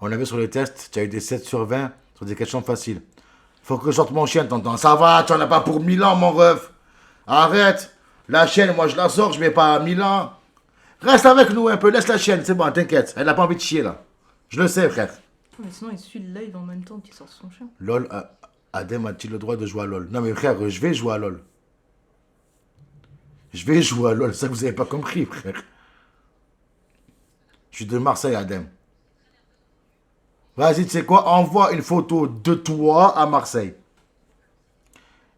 On avait sur les tests, tu as eu des 7 sur 20 sur des questions faciles. Faut que je sorte mon chien, tonton. Ça va, tu en as pas pour 1000 ans, mon ref. Arrête. La chienne, moi, je la sors, je mets pas 1000 ans. Reste avec nous un peu, laisse la chienne, c'est bon, t'inquiète. Elle a pas envie de chier, là. Je le sais, frère. Mais sinon, il suit le live en même temps qu'il sort son chien. LOL, Adem a-t-il le droit de jouer à LOL? Non, mais frère, je vais jouer à LOL. Je vais jouer à LOL, ça vous avez pas compris, frère. Je suis de Marseille, Adem. Vas-y, tu sais quoi? Envoie une photo de toi à Marseille.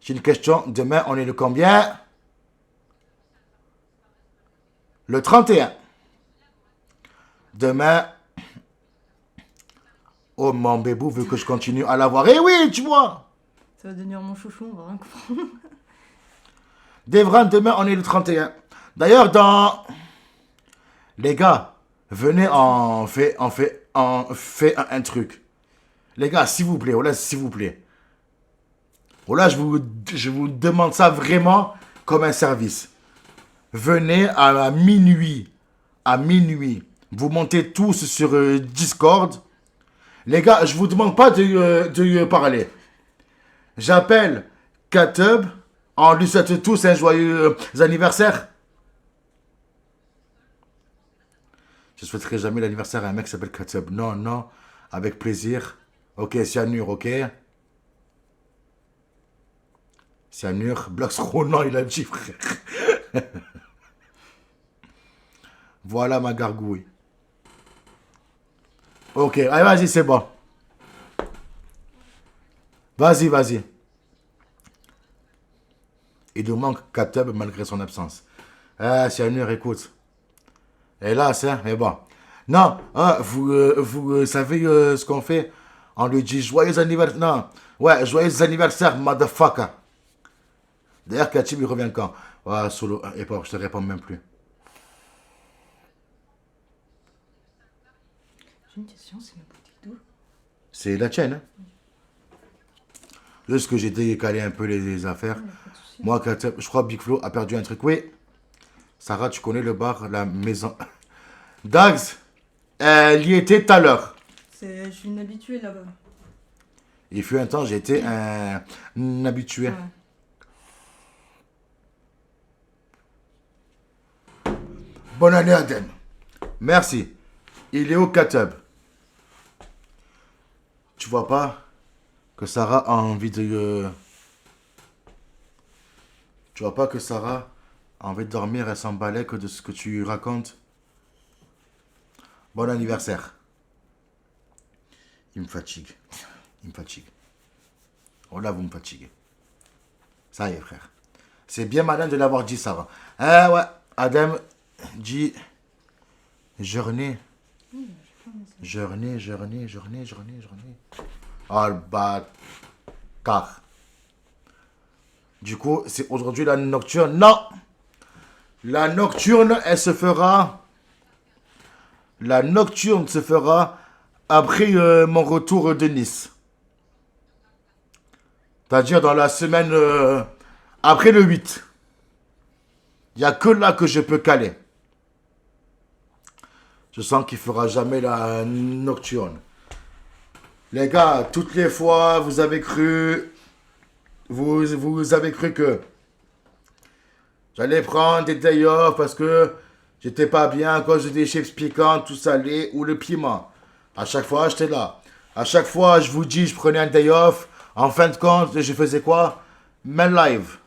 J'ai une question. Demain, on est le combien? Le 31. Demain. Oh, mon bébou veut que je continue à l'avoir. Eh oui, tu vois. Ça va devenir mon chouchou, on va rien comprendre. Devran, demain, on est le 31. D'ailleurs, dans... Les gars, venez, on fait un truc. Les gars, s'il vous plaît, oh là, s'il vous plaît. Oh là, je vous demande ça vraiment comme un service. Venez à minuit. À minuit. Vous montez tous sur Discord. Les gars, je vous demande pas de parler. J'appelle Katub. On lui souhaite tous un joyeux anniversaire. Je souhaiterai jamais l'anniversaire à un mec qui s'appelle Katub. Non, non. Avec plaisir. Ok, cyanure, ok. Cyanure. Blox Ronan, il a dit, frère. Voilà ma gargouille. Ok, allez, vas-y, c'est bon. Vas-y, vas-y. Il nous manque Katub malgré son absence. Ah, Cyanure, écoute. Hélas, hein, mais bon. Non, hein, vous savez ce qu'on fait? On lui dit joyeux anniversaire. Non, ouais, joyeux anniversaire, motherfucker. D'ailleurs, Katib, il revient quand? Ouais, Solo, et pas, je te réponds même plus. J'ai une question, c'est ma boutique d'où? C'est la tienne. Hein. Juste que j'ai décalé un peu les affaires. Moi, je crois que Big Flo a perdu un truc. Oui. Sarah, tu connais le bar, la maison. Dags, elle y était tout à l'heure. Je suis une habituée là-bas. Il fut un temps, j'étais un habitué. Ouais. Bonne année, Adem. Merci. Il est au Katub. Tu vois pas que Sarah a envie de... Tu vois pas que Sarah a envie de dormir, elle s'emballait que de ce que tu racontes. Bon anniversaire. Il me fatigue. Il me fatigue. Oh là, vous me fatiguez. Ça y est, frère. C'est bien malin de l'avoir dit, Sarah. Ah ouais, Adem dit... Journée. Journée. Oh le bâtard. Du coup, c'est aujourd'hui la nocturne. Non! La nocturne, elle se fera... La nocturne se fera après mon retour de Nice. C'est-à-dire dans la semaine après le 8. Il n'y a que là que je peux caler. Je sens qu'il ne fera jamais la nocturne. Les gars, toutes les fois, vous avez cru... Vous avez cru que... J'allais prendre des day off parce que j'étais pas bien à cause des chips piquantes, tout salé ou le piment. À chaque fois, j'étais là. À chaque fois, je vous dis, je prenais un day off. En fin de compte, je faisais quoi? Même live.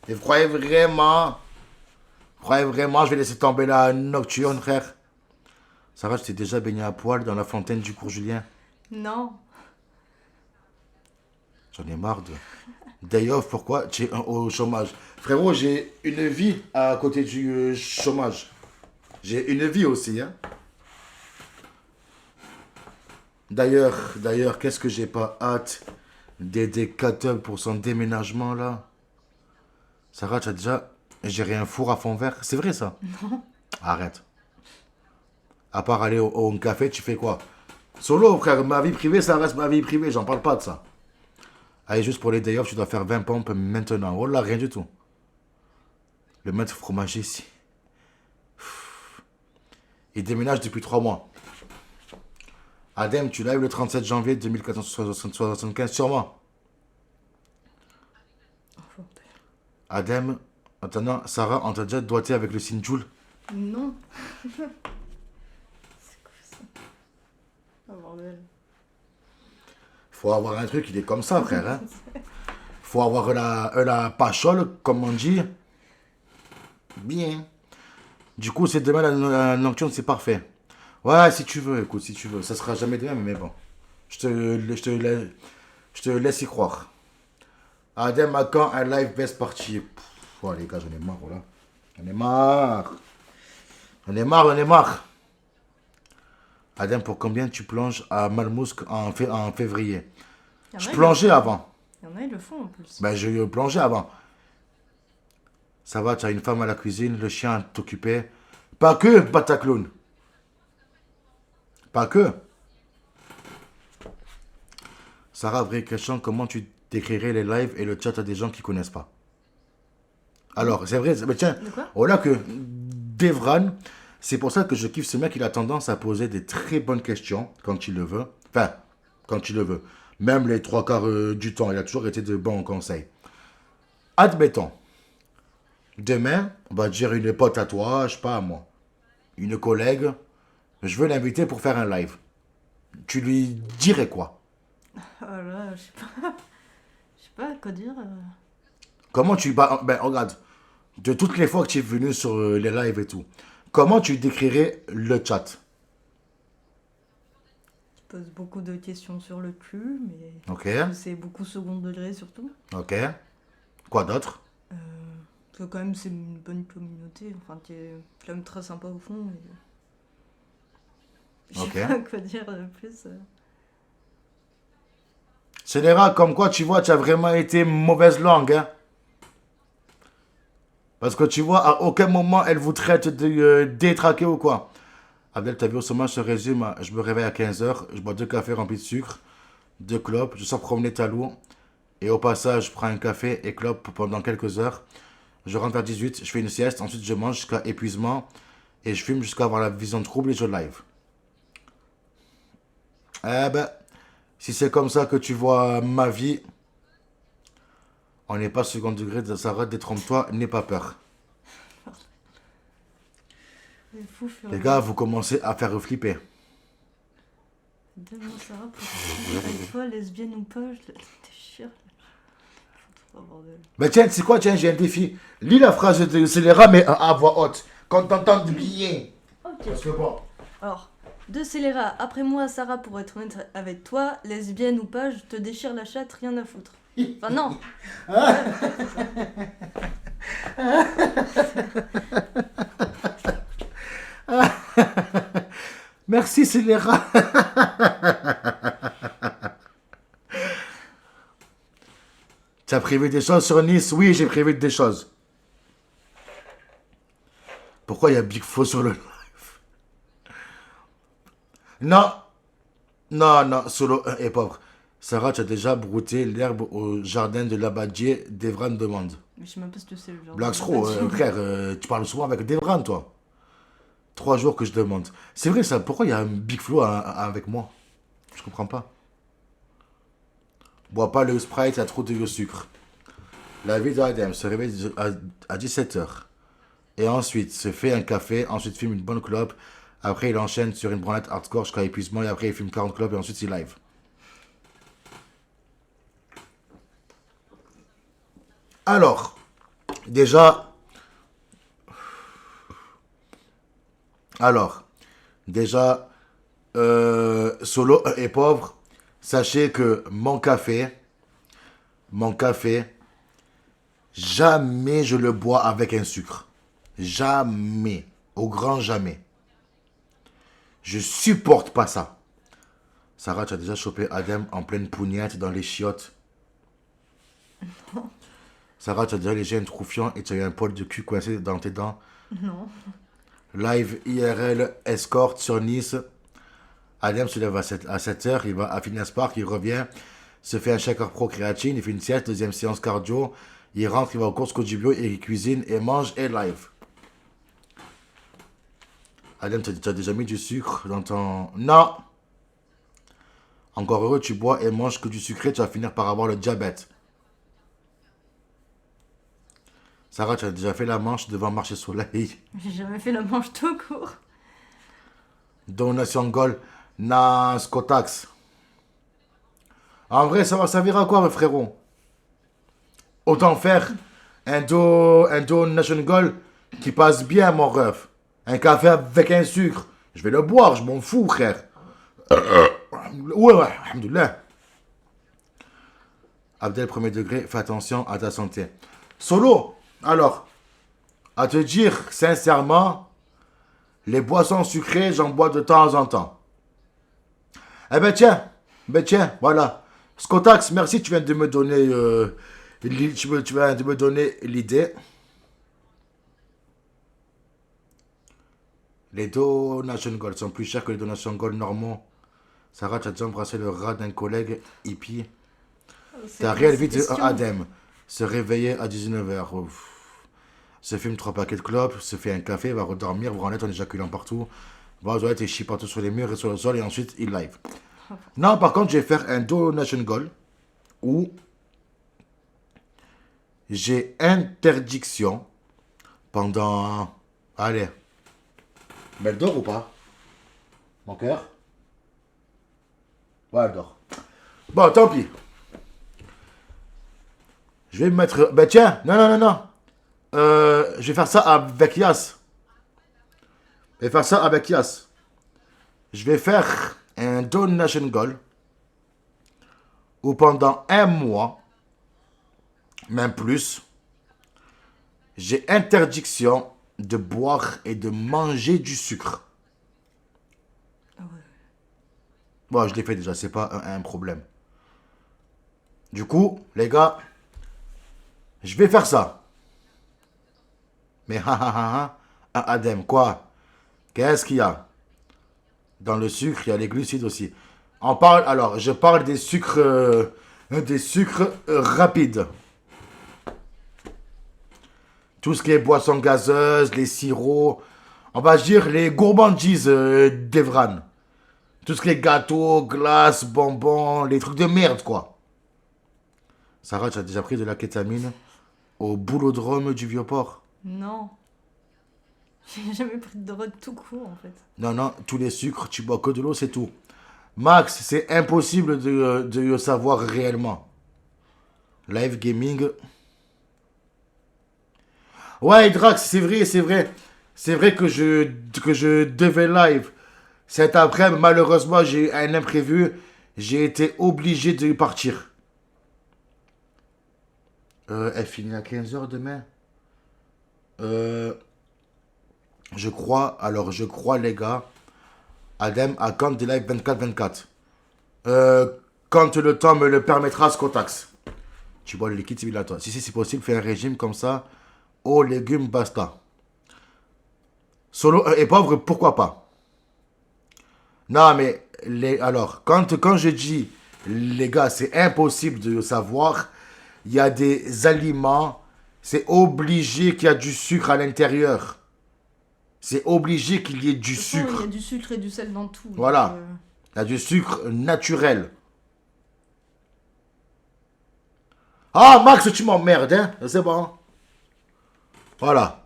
Et vous croyez vraiment... je vais laisser tomber la nocturne, frère? Sarah, je t'ai déjà baigné à poil dans la fontaine du cours Julien. Non. J'en ai marre de... Day off, pourquoi? Tu es au chômage. Frérot, j'ai une vie à côté du chômage. J'ai une vie aussi, hein. D'ailleurs, qu'est-ce que j'ai pas hâte d'aider Katub pour son déménagement, là? Sarah, tu as déjà géré un four à fond vert? C'est vrai, ça? Non. Arrête. À part aller au café, tu fais quoi? Solo, frère, ma vie privée, ça reste ma vie privée, j'en parle pas de ça. Allez, juste pour les day off, tu dois faire 20 pompes maintenant. Oh là, rien du tout. Le maître fromager ici. Il déménage depuis 3 mois. Adem, tu live le 37 janvier 2475 sur moi. Adem, maintenant, Sarah, on t'a déjà doigté avec le signe Joule? Non. C'est quoi ça? Oh bordel. Faut avoir un truc, il est comme ça, frère. Hein. Faut avoir la pachole, comme on dit. Bien. Du coup, c'est demain la nocturne, c'est parfait. Ouais, si tu veux, écoute, si tu veux. Ça sera jamais demain, mais bon. Je te laisse y croire. Adem, à quand un live best party? Ouais, les gars, j'en ai marre, voilà. J'en ai marre. Adem, pour combien tu plonges à Malmousque en février? Je plongeais avant. Il y en a, ils le font en plus. Ben, je plongeais avant. Ça va, tu as une femme à la cuisine, le chien t'occupait. Pas que, Bataclown. Pas que. Sarah, vraie question, comment tu décrirais les lives et le chat à des gens qui connaissent pas? Alors, c'est vrai, mais tiens, voilà que Devran, c'est pour ça que je kiffe ce mec, il a tendance à poser des très bonnes questions quand il le veut. Enfin, quand il le veut. Même les 3/4 du temps, il a toujours été de bons conseils. Admettons, demain, on va dire une pote à toi, je sais pas moi, une collègue, je veux l'inviter pour faire un live. Tu lui dirais quoi? Oh là, je sais pas. Je sais pas quoi dire. Comment tu... Ben, regarde, de toutes les fois que tu es venu sur les lives et tout, comment tu décrirais le chat? Je pose beaucoup de questions sur le cul, mais Ok. c'est beaucoup second degré surtout. Ok. Quoi d'autre? Quand même, c'est une bonne communauté. Enfin, qui est quand même très sympa au fond. Mais... Je sais pas quoi dire de plus. Scélérat, comme quoi, tu vois, tu as vraiment été mauvaise langue, hein. Parce que tu vois, à aucun moment, elle vous traite de détraqué ou quoi. Abdel, ta vie au chômage se résume à je me réveille à 15h, je bois 2 cafés remplis de sucre, 2 clopes, je sors promener Talou, et au passage, je prends un café et clope pendant quelques heures. Je rentre vers 18, je fais une sieste, ensuite je mange jusqu'à épuisement, et je fume jusqu'à avoir la vision trouble et je live. Eh ben, si c'est comme ça que tu vois ma vie, on n'est pas second degré de Sarah, détrompe-toi, n'aie pas peur. C'est fou, Les gars, vous commencez à faire flipper. Donne-moi Sarah pour avec toi, lesbienne ou pas, je le déchire. Faut trop bordel. Mais tiens, c'est quoi, tiens, j'ai un défi. Lis la phrase de scélérat, mais à voix haute. Qu'on t'entende bien. Ok. Parce que bon. Alors, de scélérat, après moi, Sarah, pour être honnête avec toi, lesbienne ou pas, je te déchire la chatte, rien à foutre. Enfin, non. Merci, scélérat. Tu as prévu des choses sur Nice? Oui, j'ai prévu des choses. Pourquoi il y a Big Flo sur le live? Non. Non, non, Solo est pauvre. Sarah, tu as déjà brouté l'herbe au jardin de l'Abadier, Devran demande. Mais je sais même pas ce que c'est le genre. Blackstro, frère, tu parles souvent avec Devran, toi. 3 jours que je demande. C'est vrai ça, pourquoi il y a un Big Flo avec moi? Je comprends pas. Bois pas le Sprite, il y a trop de sucre. La vie d'Adam se réveille à 17h. Et ensuite se fait un café, ensuite fume une bonne clope. Après il enchaîne sur une branlette hardcore jusqu'à épuisement. Et après il fume 40 clopes et ensuite il live. Alors, déjà... Solo est pauvre. Sachez que mon café, jamais je le bois avec un sucre. Jamais. Au grand jamais. Je supporte pas ça. Sarah, tu as déjà chopé Adam en pleine pougnette dans les chiottes. Non. Sarah, tu as déjà léché un troufion et tu as eu un poil de cul coincé dans tes dents. Non. Live IRL escorte sur Nice. Adam se lève à 7h, il va à Fitness Park, il revient, se fait un shaker pro créatine, il fait une sieste, deuxième séance cardio, il rentre, il va au course Codibio et il cuisine et mange et live. Adam, tu as déjà mis du sucre dans ton... Non. Encore heureux, tu bois et manges que du sucré, tu vas finir par avoir le diabète. Sarah, tu as déjà fait la manche devant Marché Soleil. J'ai jamais fait la manche tout court. Donation Gold, Nascotax. En vrai, ça va servir à quoi, mes frérots? Autant faire un Donation Gold qui passe bien, mon ref. Un café avec un sucre. Je vais le boire, je m'en fous, frère. Ouais, alhamdoulilah. Abdel, premier degré, fais attention à ta santé. Solo, alors, à te dire sincèrement, les boissons sucrées, j'en bois de temps en temps. Eh ben tiens, voilà. Scotax, merci, tu viens de me donner l'idée. Les Donation Gold sont plus chers que les Donation Gold normaux. Sarah, tu as déjà embrassé le rat d'un collègue hippie. Ta réelle vie de Adam. Se réveiller à 19h. Se fume 3 paquets de clopes, se fait un café, va redormir, branlette en éjaculant partout. Va aux toilettes et chie partout sur les murs et sur le sol et ensuite il live. Non, par contre, je vais faire un Donation Goal où j'ai interdiction pendant... Allez. Mais elle dort ou pas? Mon cœur? Ouais, elle dort. Bon, tant pis. Je vais me mettre... Ben tiens, non. Je vais faire ça avec Yas. Je vais faire un Donation Goal où pendant 1 mois, même plus, j'ai interdiction de boire et de manger du sucre. Ah ouais. Bon, je l'ai fait déjà, c'est pas un problème. Du coup, les gars, je vais faire ça. Mais Adem, quoi? Qu'est-ce qu'il y a? Dans le sucre, il y a les glucides aussi. On parle, alors, je parle des sucres rapides. Tout ce qui est boissons gazeuses, les sirops, on va dire les gourmandises d'Evran. Tout ce qui est gâteaux, glaces, bonbons, les trucs de merde, quoi. Sarah, tu as déjà pris de la kétamine au boulodrome du Vieux-Port? Non. J'ai jamais pris de drogue tout court, en fait. Non, non, tous les sucres, tu bois que de l'eau, c'est tout. Max, c'est impossible de le savoir réellement. Live gaming. Ouais, Drax, c'est vrai, c'est vrai. C'est vrai que je devais live cet après-midi. Malheureusement, j'ai eu un imprévu. J'ai été obligé de partir. Elle finit à 15h demain. Je crois, les gars. Adem, à quand des lives 24-24 quand le temps me le permettra, Scotax. Tu bois le liquide simulatoire. Si c'est possible, fais un régime comme ça. Aux légumes, basta. Solo et pauvre, pourquoi pas? Non, mais alors, quand je dis, les gars, c'est impossible de savoir, il y a des aliments, c'est obligé qu'il y a du sucre à l'intérieur. C'est obligé qu'il y ait du sucre. Il y a du sucre et du sel dans tout. Voilà. Donc, Il y a du sucre naturel. Ah, Max, tu m'emmerdes, hein? C'est bon. Voilà.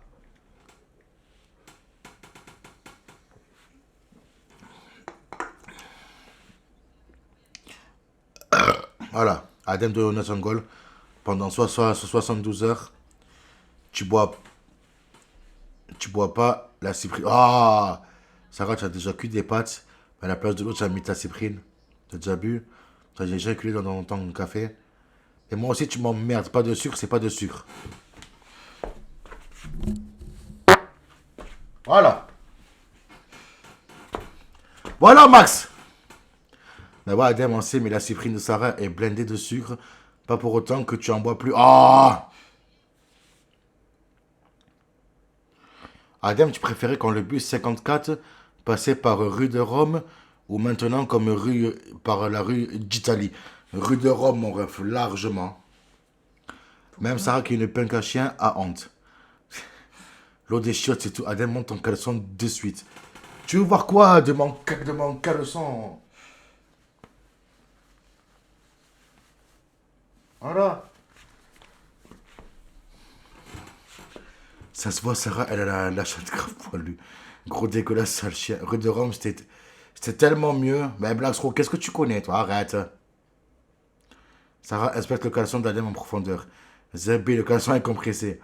Voilà. Adem de Nassangol. Pendant 72 heures, tu bois pas la cyprine. Ah! Sarah, tu as déjà cuit des pâtes. Mais à la place de l'eau, tu as mis ta cyprine. Tu as déjà bu. Tu as déjà éculé dans ton café. Et moi aussi, tu m'emmerdes. Pas de sucre, c'est pas de sucre. Voilà. Voilà, Max. Mais ouais, Adem, on sait, mais la cyprine de Sarah est blindée de sucre. Pas pour autant que tu en bois plus. Ah! Adem, tu préférais quand le bus 54 passait par rue de Rome ou maintenant comme par la rue d'Italie? Rue de Rome, mon ref, largement. Même Sarah qui est une punk à chien a honte. L'eau des chiottes, c'est tout. Adem, monte ton caleçon de suite. Tu veux voir quoi de mon caleçon? Voilà. Ça se voit, Sarah, elle a la chatte grave poilue. Gros dégueulasse, sale chien. Rue de Rome, c'était tellement mieux. Mais Blacksro, qu'est-ce que tu connais, toi? Arrête. Sarah inspecte le caleçon d'Adem en profondeur. Zebé, le caleçon est compressé.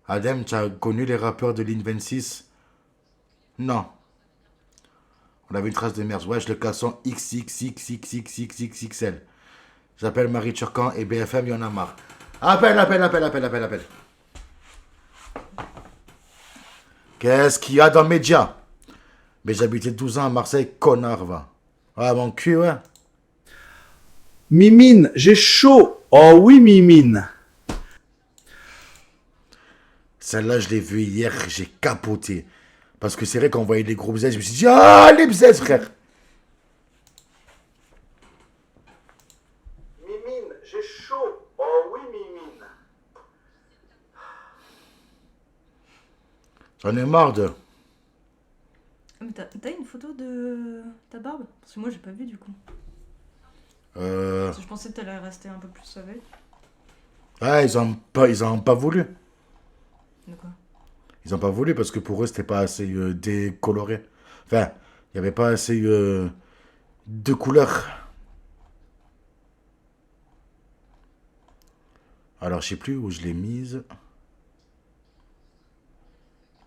Adem, tu as connu les rappeurs de Ligne 26? Non. On avait une trace de merde. Wesh, le caleçon XXXXXXXXL. J'appelle Marie Turcan et BFM, il y en a marre. Appelle. Qu'est-ce qu'il y a dans Média? Mais j'habitais 12 ans à Marseille, connard, va. Ah, mon cul, ouais. Mimine, j'ai chaud. Oh oui, Mimine. Celle-là, je l'ai vue hier, j'ai capoté. Parce que c'est vrai qu'on voyait les gros bzaises, je me suis dit, ah, les bzaises, frère. Mimine, j'ai chaud. Oh oui, Mimine. J'en ai marre de... Mais t'as une photo de ta barbe? Parce que moi j'ai pas vu du coup. Parce que je pensais que t'allais rester un peu plus avec. Ouais, ils ont pas voulu. De quoi? Ils ont pas voulu parce que pour eux, c'était pas assez décoloré. Enfin, il y avait pas assez de couleurs. Alors, je sais plus où je l'ai mise.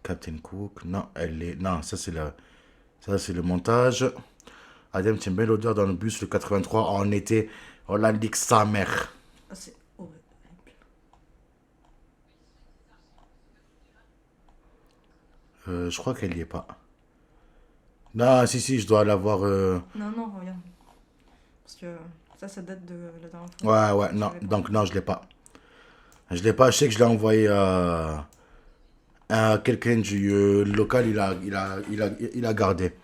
Captain Cook. Non, elle est... Non, ça, c'est le montage. Adem, tu aimes bien l'odeur dans le bus, le 83, en été. On la ligue sa mère. Ah, c'est horrible. Je crois qu'elle y est pas. Non, si, je dois l'avoir... Non, regarde. Parce que ça date de la dernière fois. Ouais, non. Donc, non, je l'ai pas. Je l'ai pas. Je sais que je l'ai envoyé à quelqu'un du local. Il a gardé.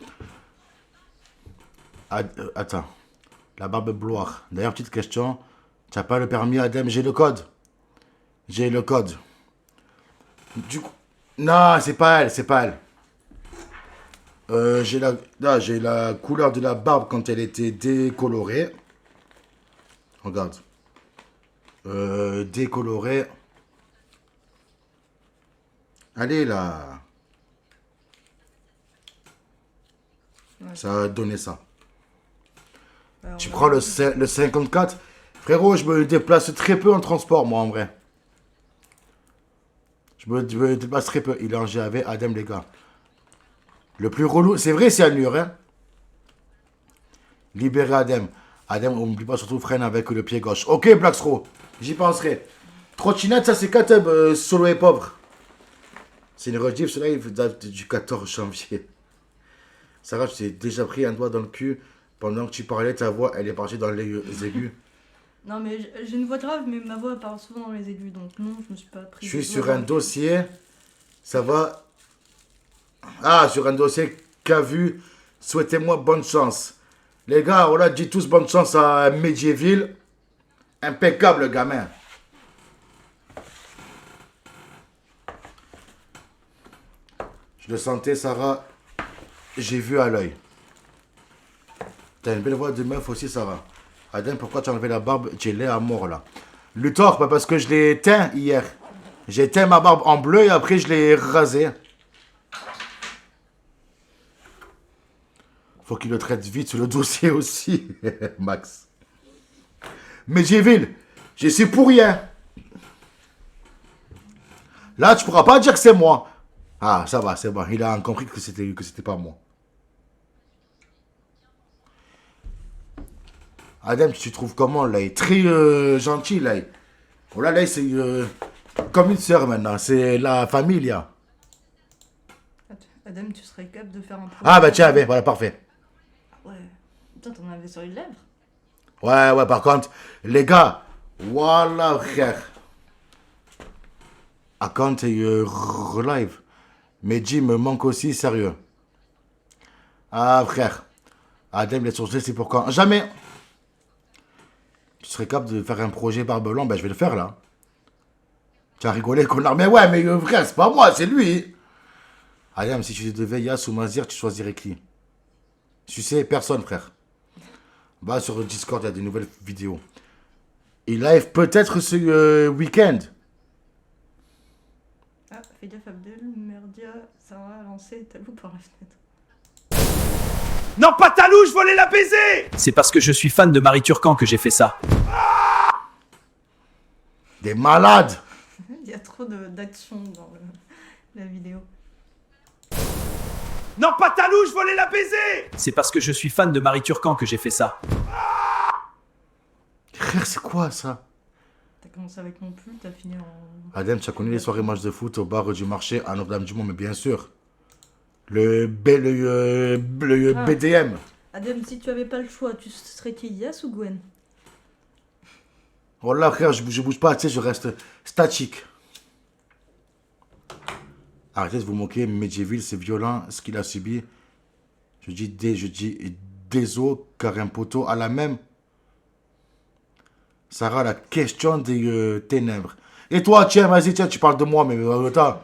Attends. La barbe bloire. D'ailleurs, petite question. Tu n'as pas le permis, Adem? J'ai le code. J'ai le code. Du coup... Non, c'est pas elle, c'est pas elle. J'ai la couleur de la barbe quand elle était décolorée. Regarde. Décolorée. Allez là. Ouais. Ça va donner ça. Alors, Tu prends le 54. Frérot, je me déplace très peu en transport, moi, en vrai. Je me déplace très peu. Il est en GAV, Adem, les gars. Le plus relou, c'est vrai, c'est Annur, hein. Libérez Adem. Adem, on n'oublie pas, surtout freine avec le pied gauche. Ok, Blackstro, j'y penserai. Trottinette, ça c'est Kateb, solo et pauvre. C'est une rediff, cela il date du 14 janvier. Sarah, tu t'es déjà pris un doigt dans le cul. Pendant que tu parlais, ta voix, elle est partie dans les aigus. Non, mais j'ai une voix grave, mais ma voix part souvent dans les aigus, donc non, je me suis pas pris. Je suis sur un dossier. Ça va. Ah, sur un dossier qu'a vu. Souhaitez-moi bonne chance. Les gars, on l'a dit tous bonne chance à Medjeville. Impeccable, gamin. Je le sentais, Sarah. J'ai vu à l'œil. T'as une belle voix de meuf aussi, Sarah. Adem, pourquoi tu as enlevé la barbe? Tu l'es à mort, là. Luthor, pas parce que je l'ai teint hier. J'ai teint ma barbe en bleu et après je l'ai rasé. Faut qu'il le traite vite sur le dossier aussi, Max. Medjeville, j'y suis pour rien. Là, tu pourras pas dire que c'est moi. Ah, ça va, c'est bon. Il a compris que c'était pas moi. Adem, tu trouves comment, là? Il est très gentil, là. Voilà, là, c'est comme une sœur maintenant. C'est la famille, là. Adam, tu serais capable de faire un projet. Ah, bah tiens, voilà, parfait. Ouais. Putain, t'en avais sur une lèvre. Ouais, par contre, les gars, voilà, frère. À quand relive. Medji me manque aussi, sérieux. Ah, frère. Adem, les sourcils, c'est pour quand? Jamais. Tu serais capable de faire un projet Barbelon, ben je vais le faire là. Tu as rigolé, connard. Mais ouais, mais frère, c'est pas moi, c'est lui. Adem, si tu devais Yass ou Mazir, tu choisirais qui? Tu sais, personne, frère. Bah, sur le Discord, il y a des nouvelles vidéos. Il live peut-être ce week-end. Ah, fais gaffe, Abdel, Merdia, Sarah a lancé Talou par la fenêtre. Non, pas Talou, je voulais la baiser! C'est parce que je suis fan de Marie Turcan que j'ai fait ça. Des malades. Il y a trop d'action dans la vidéo. Non, pas Talou, je voulais la baiser! C'est parce que je suis fan de Marie Turcan que j'ai fait ça. Frère, c'est quoi ça? T'as commencé avec mon pull, t'as fini en... Adem, tu as connu les soirées matchs de foot au bar du marché à Notre-Dame-du-Mont, mais bien sûr. Le BDM. Adam, si tu avais pas le choix, tu serais qui, Yass ou Gwen? Oh là, frère, je bouge pas, tu sais, je reste statique. Arrêtez de vous moquer, Medjeville, c'est violent ce qu'il a subi. Je dis désolé, car un poteau à la même. Sarah, la question des ténèbres. Et toi, tiens, vas-y, tiens, tu parles de moi, mais attends.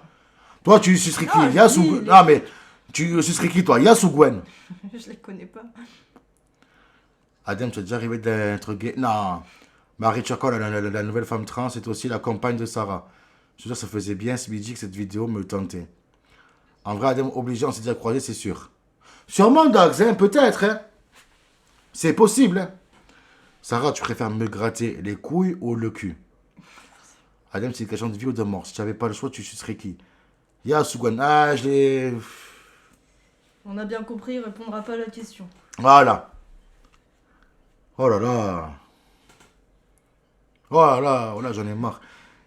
Toi, tu serais qui? Yass ou... Non, mais tu serais qui, toi? Yass ou Gwen? Je les connais pas. Adem, tu es déjà arrivé d'être gay? Non. Marie Turcan, la nouvelle femme trans, est aussi la compagne de Sarah. Je veux dire, ça faisait bien ce midi que cette vidéo me tentait. En vrai, Adem, obligé, on s'est déjà croisé, c'est sûr. Sûrement, Dax, hein, peut-être, hein. C'est possible, hein. Sarah, tu préfères me gratter les couilles ou le cul? Adem, c'est une question de vie ou de mort. Si tu n'avais pas le choix, tu serais qui? Yass ou Gwen? Ah, je l'ai... On a bien compris, il répondra pas à la question. Voilà. Oh là là. Oh là là, oh là, j'en ai marre.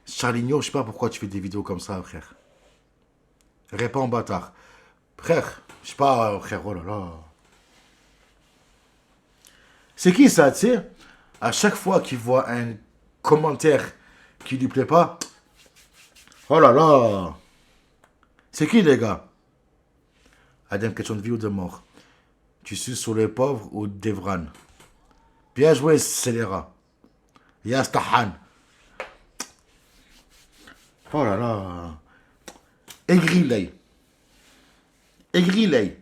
Charligno, je sais pas pourquoi tu fais des vidéos comme ça, frère. Réponds, bâtard. Frère, je sais pas, frère, oh là là. C'est qui ça, tu sais? À chaque fois qu'il voit un commentaire qui lui plaît pas, oh là là. C'est qui, les gars? Adem, question de vie ou de mort? Tu suces sur les pauvres ou Devran. Bien joué, scélérat. Yastahan. Oh là là. Aigri l'œil. Aigri l'œil.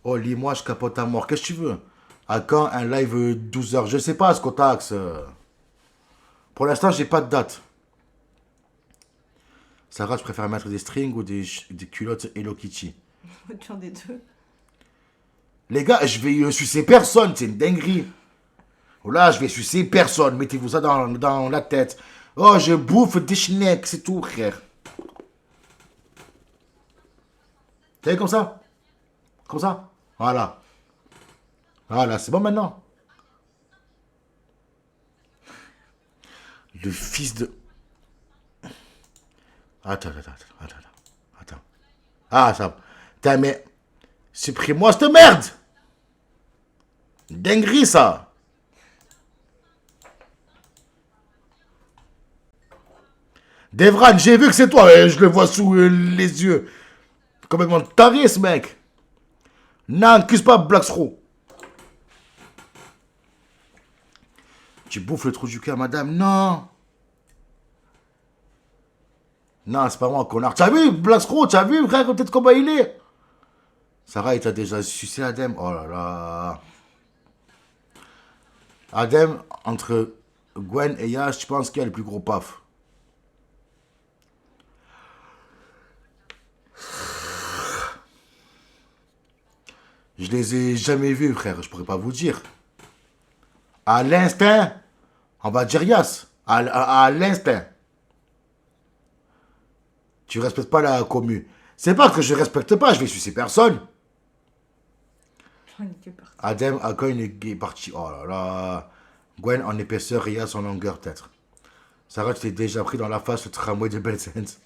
Oh, lis-moi, je capote à mort. Qu'est-ce que tu veux? À quand un live 12h? Je sais pas ce qu'on taxe. Pour l'instant, j'ai pas de date. Sarah, je préfère mettre des strings ou des culottes Hello Kitty? Tu en des deux. Les gars, je vais sucer personne, c'est une dinguerie. Oh là, je vais sucer personne. Mettez-vous ça dans la tête. Oh, je bouffe des schnecks, c'est tout, frère. Vous savez, comme ça? Comme ça? Voilà. Voilà, c'est bon maintenant. Le fils de... Attends. Ah, ça... Putain, mais... Supprime-moi cette merde! Dinguerie, ça! Devran, j'ai vu que c'est toi, je le vois sous les yeux. Complètement taré, ce mec. N'accuse pas Blacksrow. Tu bouffes le trou du cul à madame? Non. Non, c'est pas moi, connard. T'as vu, Blacksrow? T'as vu, frère, peut-être comment il est? Sarah, il t'a déjà sucé Adem? Oh là là. Adem, entre Gwen et Yash, je pense qu'il y a le plus gros paf. Je les ai jamais vus, frère. Je pourrais pas vous dire. À l'instinct, on va dire Yas. À l'instinct. Tu respectes pas la commu. C'est pas que je respecte pas, je vais sucer personne. Adem, à quand une est partie. Oh là là. Gwen en épaisseur et Yas en longueur, peut-être. Sarah, tu t'es déjà pris dans la face le tramway de Belsense.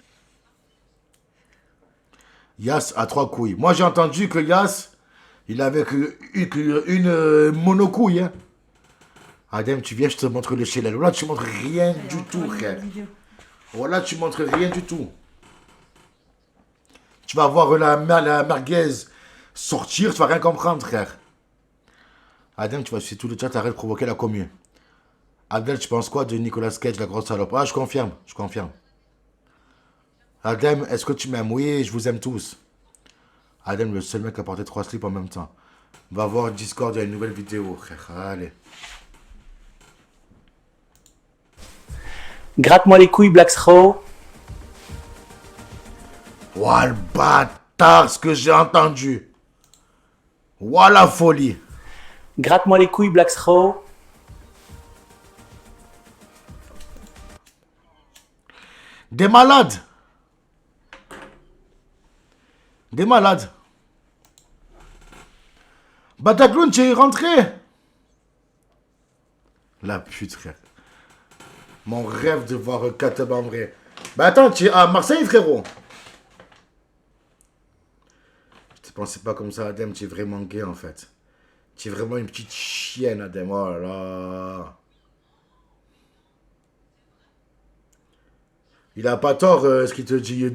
Yas a 3 couilles. Moi, j'ai entendu que Yas, il avait une monocouille. Hein. Adem, tu viens, je te montre le chelel. Là, tu montres rien du tout, frère. Voilà, tu montres rien du tout. Tu vas voir la merguez sortir, tu vas rien comprendre, frère. Adem, tu vas suivre tout le chat, arrête de provoquer la commune. Adel, tu penses quoi de Nicolas Cage, la grosse salope? Ah, je confirme. Adem, est-ce que tu m'aimes? Oui, je vous aime tous. Adem, le seul mec à porter 3 slips en même temps. Va voir Discord, il y a une nouvelle vidéo, frère. Allez. Gratte-moi les couilles, Blacksrow. Ouah, le bâtard, ce que j'ai entendu. Ouah, la folie. Gratte-moi les couilles, Blacksrow. Des malades. Des malades. Batacloun, tu es rentré. La pute, frère. Mon rêve de voir Katab en vrai. Bah attends, tu es à Marseille, frérot. Je te pensais pas comme ça, Adem. Tu es vraiment gay, en fait. Tu es vraiment une petite chienne, Adem. Oh là là. Il a pas tort, ce qu'il te dit.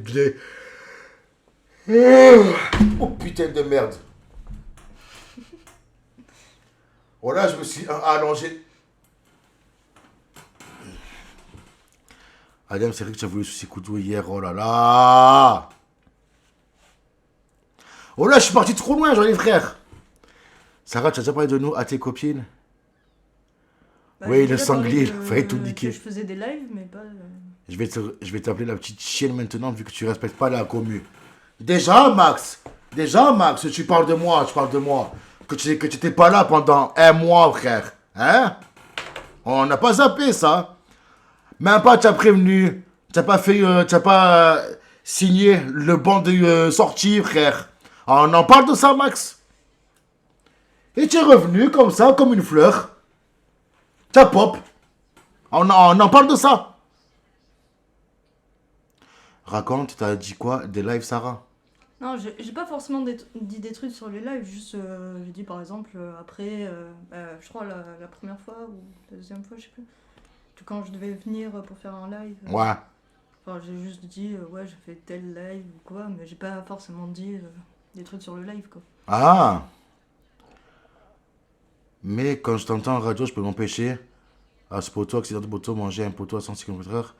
Oh putain de merde. Oh là, je me suis allongé. Adem, c'est vrai que tu as voulu souci couteau hier. Oh là là. Oh là, je suis parti trop loin, j'en ai frère. Sarah, tu as déjà parlé de nous à tes copines? Oui, le sanglier, il fallait tout niquer. Je faisais des lives, mais pas... Je vais t'appeler la petite chienne maintenant, vu que tu respectes pas la commu. Déjà, Max, tu parles de moi, Que tu n'étais pas là pendant 1 mois, frère. Hein? On n'a pas zappé ça. Même pas, tu as prévenu. Tu n'as pas signé le banc de sortie, frère. On en parle de ça, Max. Et tu es revenu comme ça, comme une fleur. Ça pop. On en parle de ça. Raconte, t'as dit quoi des lives, Sarah? Non, j'ai pas forcément dit des trucs sur les lives, juste j'ai dit par exemple après, je crois la première fois ou la deuxième fois, je sais plus, que quand je devais venir pour faire un live. Ouais. Enfin, j'ai juste dit ouais, je fais tel live ou quoi, mais j'ai pas forcément dit Des trucs sur le live, quoi. Ah. Mais quand je t'entends en radio, je peux m'empêcher. À ce poteau, accident de moto, manger un poteau à 106 km/h.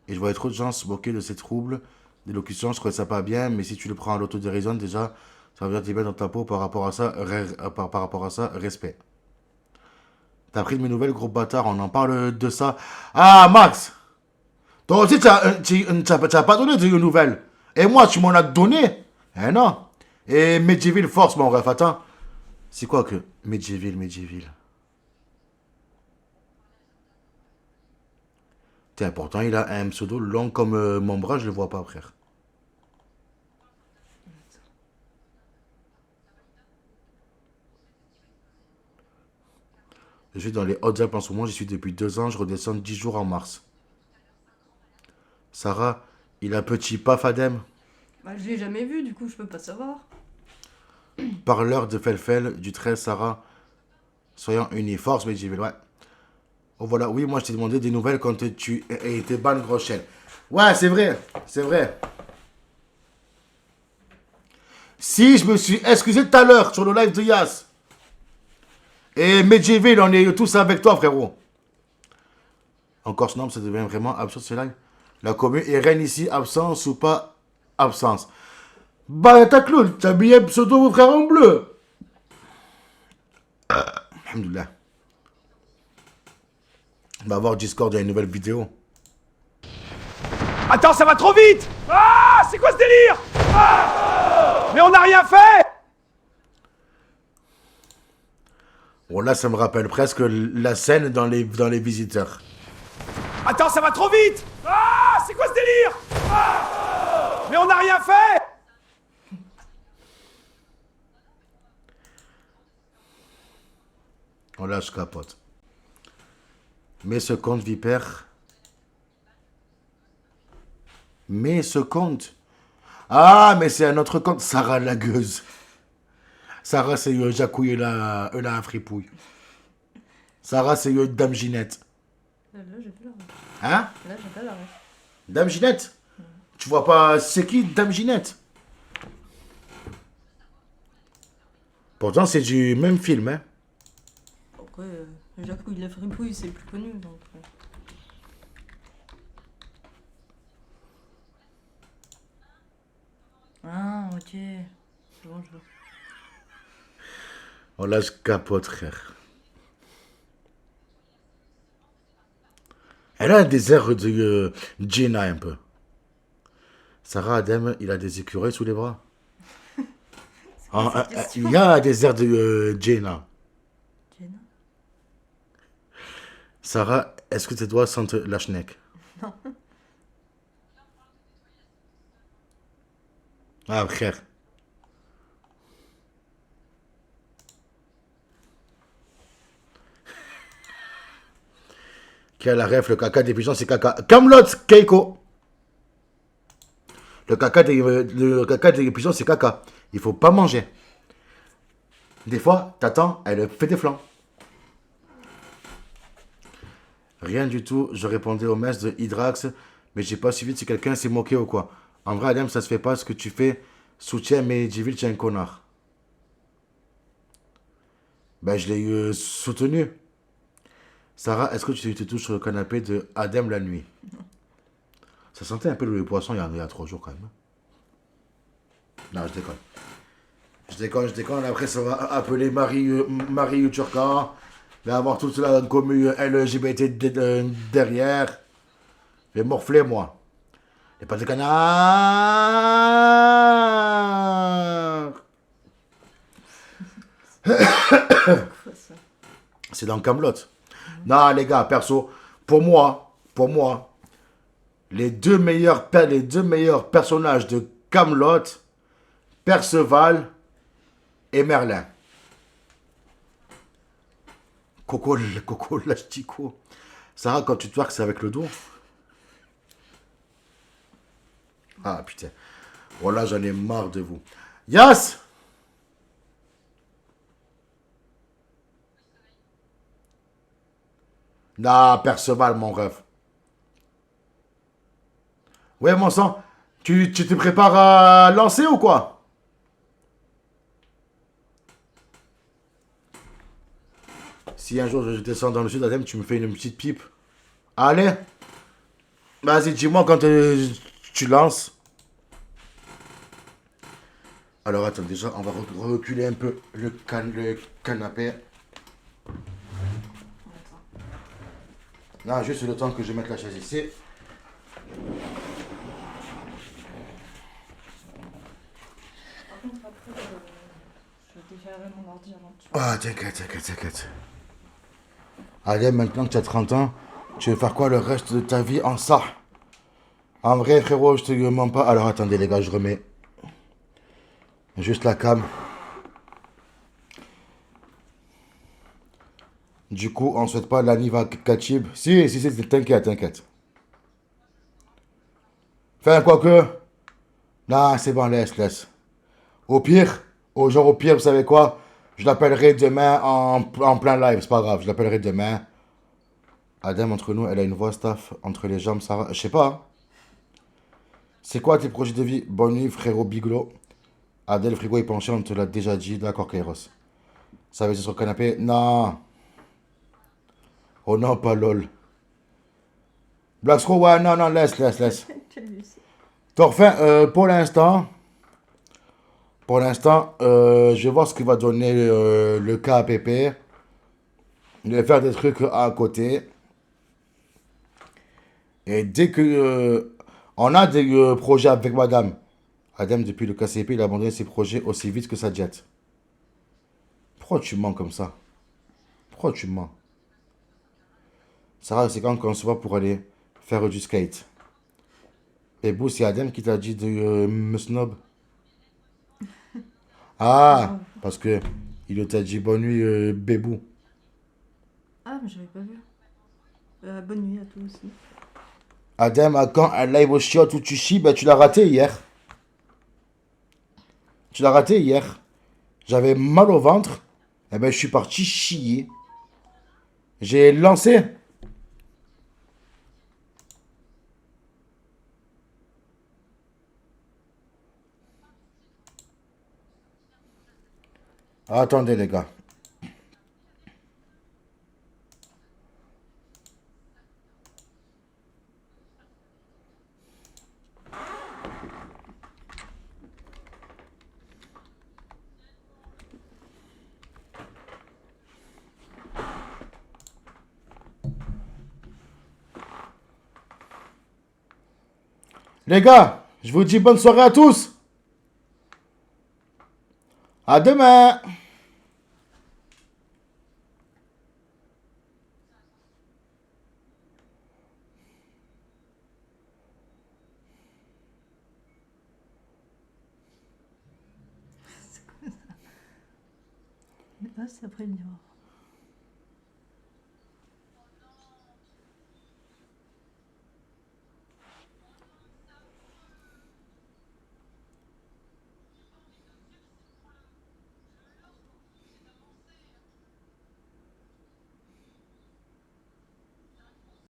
Et je voyais trop de gens se moquer de ces troubles d'élocution. Je trouvais ça pas bien, mais si tu le prends à l'autodérision, déjà, ça va bien dans ta peau par rapport à ça, par rapport à ça, respect. T'as pris de mes nouvelles, gros bâtard, on en parle de ça. Ah, Max! Toi aussi, t'as pas donné de nouvelles. Et moi, tu m'en as donné? Eh non. Et Medjiville force, mon ref, attends. C'est quoi que Medjiville? Tiens, pourtant, il a un pseudo long comme mon bras, je le vois pas, frère. Je suis dans les Hautes-Alpes en ce moment, j'y suis depuis 2 ans, je redescends 10 jours en mars. Sarah, il a petit pas Fadem. Bah, je l'ai jamais vu, du coup, je peux pas savoir. Parleur de Felfel, du 13, Sarah. Soyons unis. Force, Medjiville, ouais. Oh voilà, oui, moi je t'ai demandé des nouvelles quand tu étais ban Groschel. Ouais, c'est vrai, c'est vrai. Si, je me suis excusé tout à l'heure sur le live de Yas. Et Medjiville, on est tous avec toi, frérot. Encore ce nom, ça devient vraiment absurde ce live. La commune est reine ici, absence ou pas absence. Bah, ta clown, t'as mis un pseudo, mon frère en bleu. Alhamdoulilah. On va voir Discord, il y a une nouvelle vidéo. Attends, ça va trop vite! Ah, c'est quoi ce délire? Ah, mais on n'a rien fait! Bon, là, ça me rappelle presque la scène dans les visiteurs. Attends, ça va trop vite! Ah, c'est quoi ce délire? Ah, mais on n'a rien fait! On lâche capote. Mais ce compte vipère. Mais ce compte. Ah, mais c'est un autre compte. Sarah la gueuse. Sarah, c'est Jacouille et la fripouille. Sarah, c'est Dame Ginette. Là, j'ai pas la ref. Hein? Là, j'ai pas la ref. Dame Ginette? Tu vois pas c'est qui Dame Ginette? Pourtant, c'est du même film, hein? Après, Jacouille de la fripouille, c'est plus connu, donc... Ah, ok. C'est bon, je vois. On lâche capote, frère. Elle a des airs de Gina, un peu. Sarah Adem, il a des écureuils sous les bras. Il y a des airs de Gina. Gina? Sarah, est-ce que tes doigts sentent la schneck? Non. Ah, frère. Qui a la ref, le caca des pigeons, c'est caca. Camelot, Keiko. Le caca des pigeons, c'est caca. Il faut pas manger. Des fois, t'attends, elle fait des flancs. Rien du tout, je répondais au mess de Hydrax, mais j'ai pas suivi si quelqu'un s'est moqué ou quoi. En vrai, Adam, ça se fait pas ce que tu fais. Soutien, mais Jivil, tu es un connard. Ben, je l'ai soutenu. Sarah, est-ce que tu te touches sur le canapé de Adam la nuit? Ça sentait un peu le poisson il y a 3 jours quand même. Non, je déconne. Je déconne. Après, ça va appeler Marie Turca. Il va avoir toute la commune LGBT derrière. Je vais morfler, moi. Et pas de canard. C'est dans Camelot. Non, les gars, perso, pour moi, les deux meilleurs personnages de Camelot, Perceval et Merlin. Coco, l'achetico. Sarah, quand tu twerks, c'est avec le dos. Ah, putain. Voilà, j'en ai marre de vous. Yas! Non, Perceval, mon ref. Ouais, mon sang, tu te prépares à lancer ou quoi? Si un jour je descends dans le sud, Adem, tu me fais une petite pipe. Allez. Vas-y, dis-moi quand tu lances. Alors attends, déjà, on va reculer un peu le canapé. Non, juste le temps que je mette la chaise ici. Par contre, après, je déverrai mon ordi avant. Ah, t'inquiète. Allez, maintenant que tu as 30 ans, tu veux faire quoi le reste de ta vie en ça? En vrai, frérot, je te demande pas. Alors attendez, les gars, je remets juste la cam. Du coup, on souhaite pas l'anniv Kachib. Si, t'inquiète. Enfin, quoi que. Non, c'est bon, laisse. Au pire, au pire, vous savez quoi? Je l'appellerai demain en plein live, c'est pas grave, je l'appellerai demain. Adem, entre nous, elle a une voix staff entre les jambes, ça va. Je sais pas. Hein. C'est quoi tes projets de vie? Bonne nuit, frérot Biglo. Adèle, frigo est penché, on te l'a déjà dit. D'accord, Kairos. Ça va être sur le canapé? Non. Oh non, pas lol. Blackscrow, ouais, non, laisse. Donc, enfin, pour l'instant, je vais voir ce qu'il va donner le KPP. Je vais faire des trucs à côté. Et dès que on a des projets avec madame, Adem, depuis le KCP, il a abandonné ses projets aussi vite que sa jet. Pourquoi tu mens comme ça? Pourquoi tu mens? Sarah, c'est quand qu'on se voit pour aller faire du skate. Et Bou, c'est Adem qui t'a dit de me snob. Ah, parce que il t'a dit bonne nuit, bébou. Ah, mais j'avais pas vu. Bonne nuit à toi aussi. Adem, quand un live au chiottes où tu chies, ben tu l'as raté hier. J'avais mal au ventre. Et ben je suis parti chier. J'ai lancé. Attendez les gars. Les gars, je vous dis bonne soirée à tous. À demain. Ah, c'est après le miroir.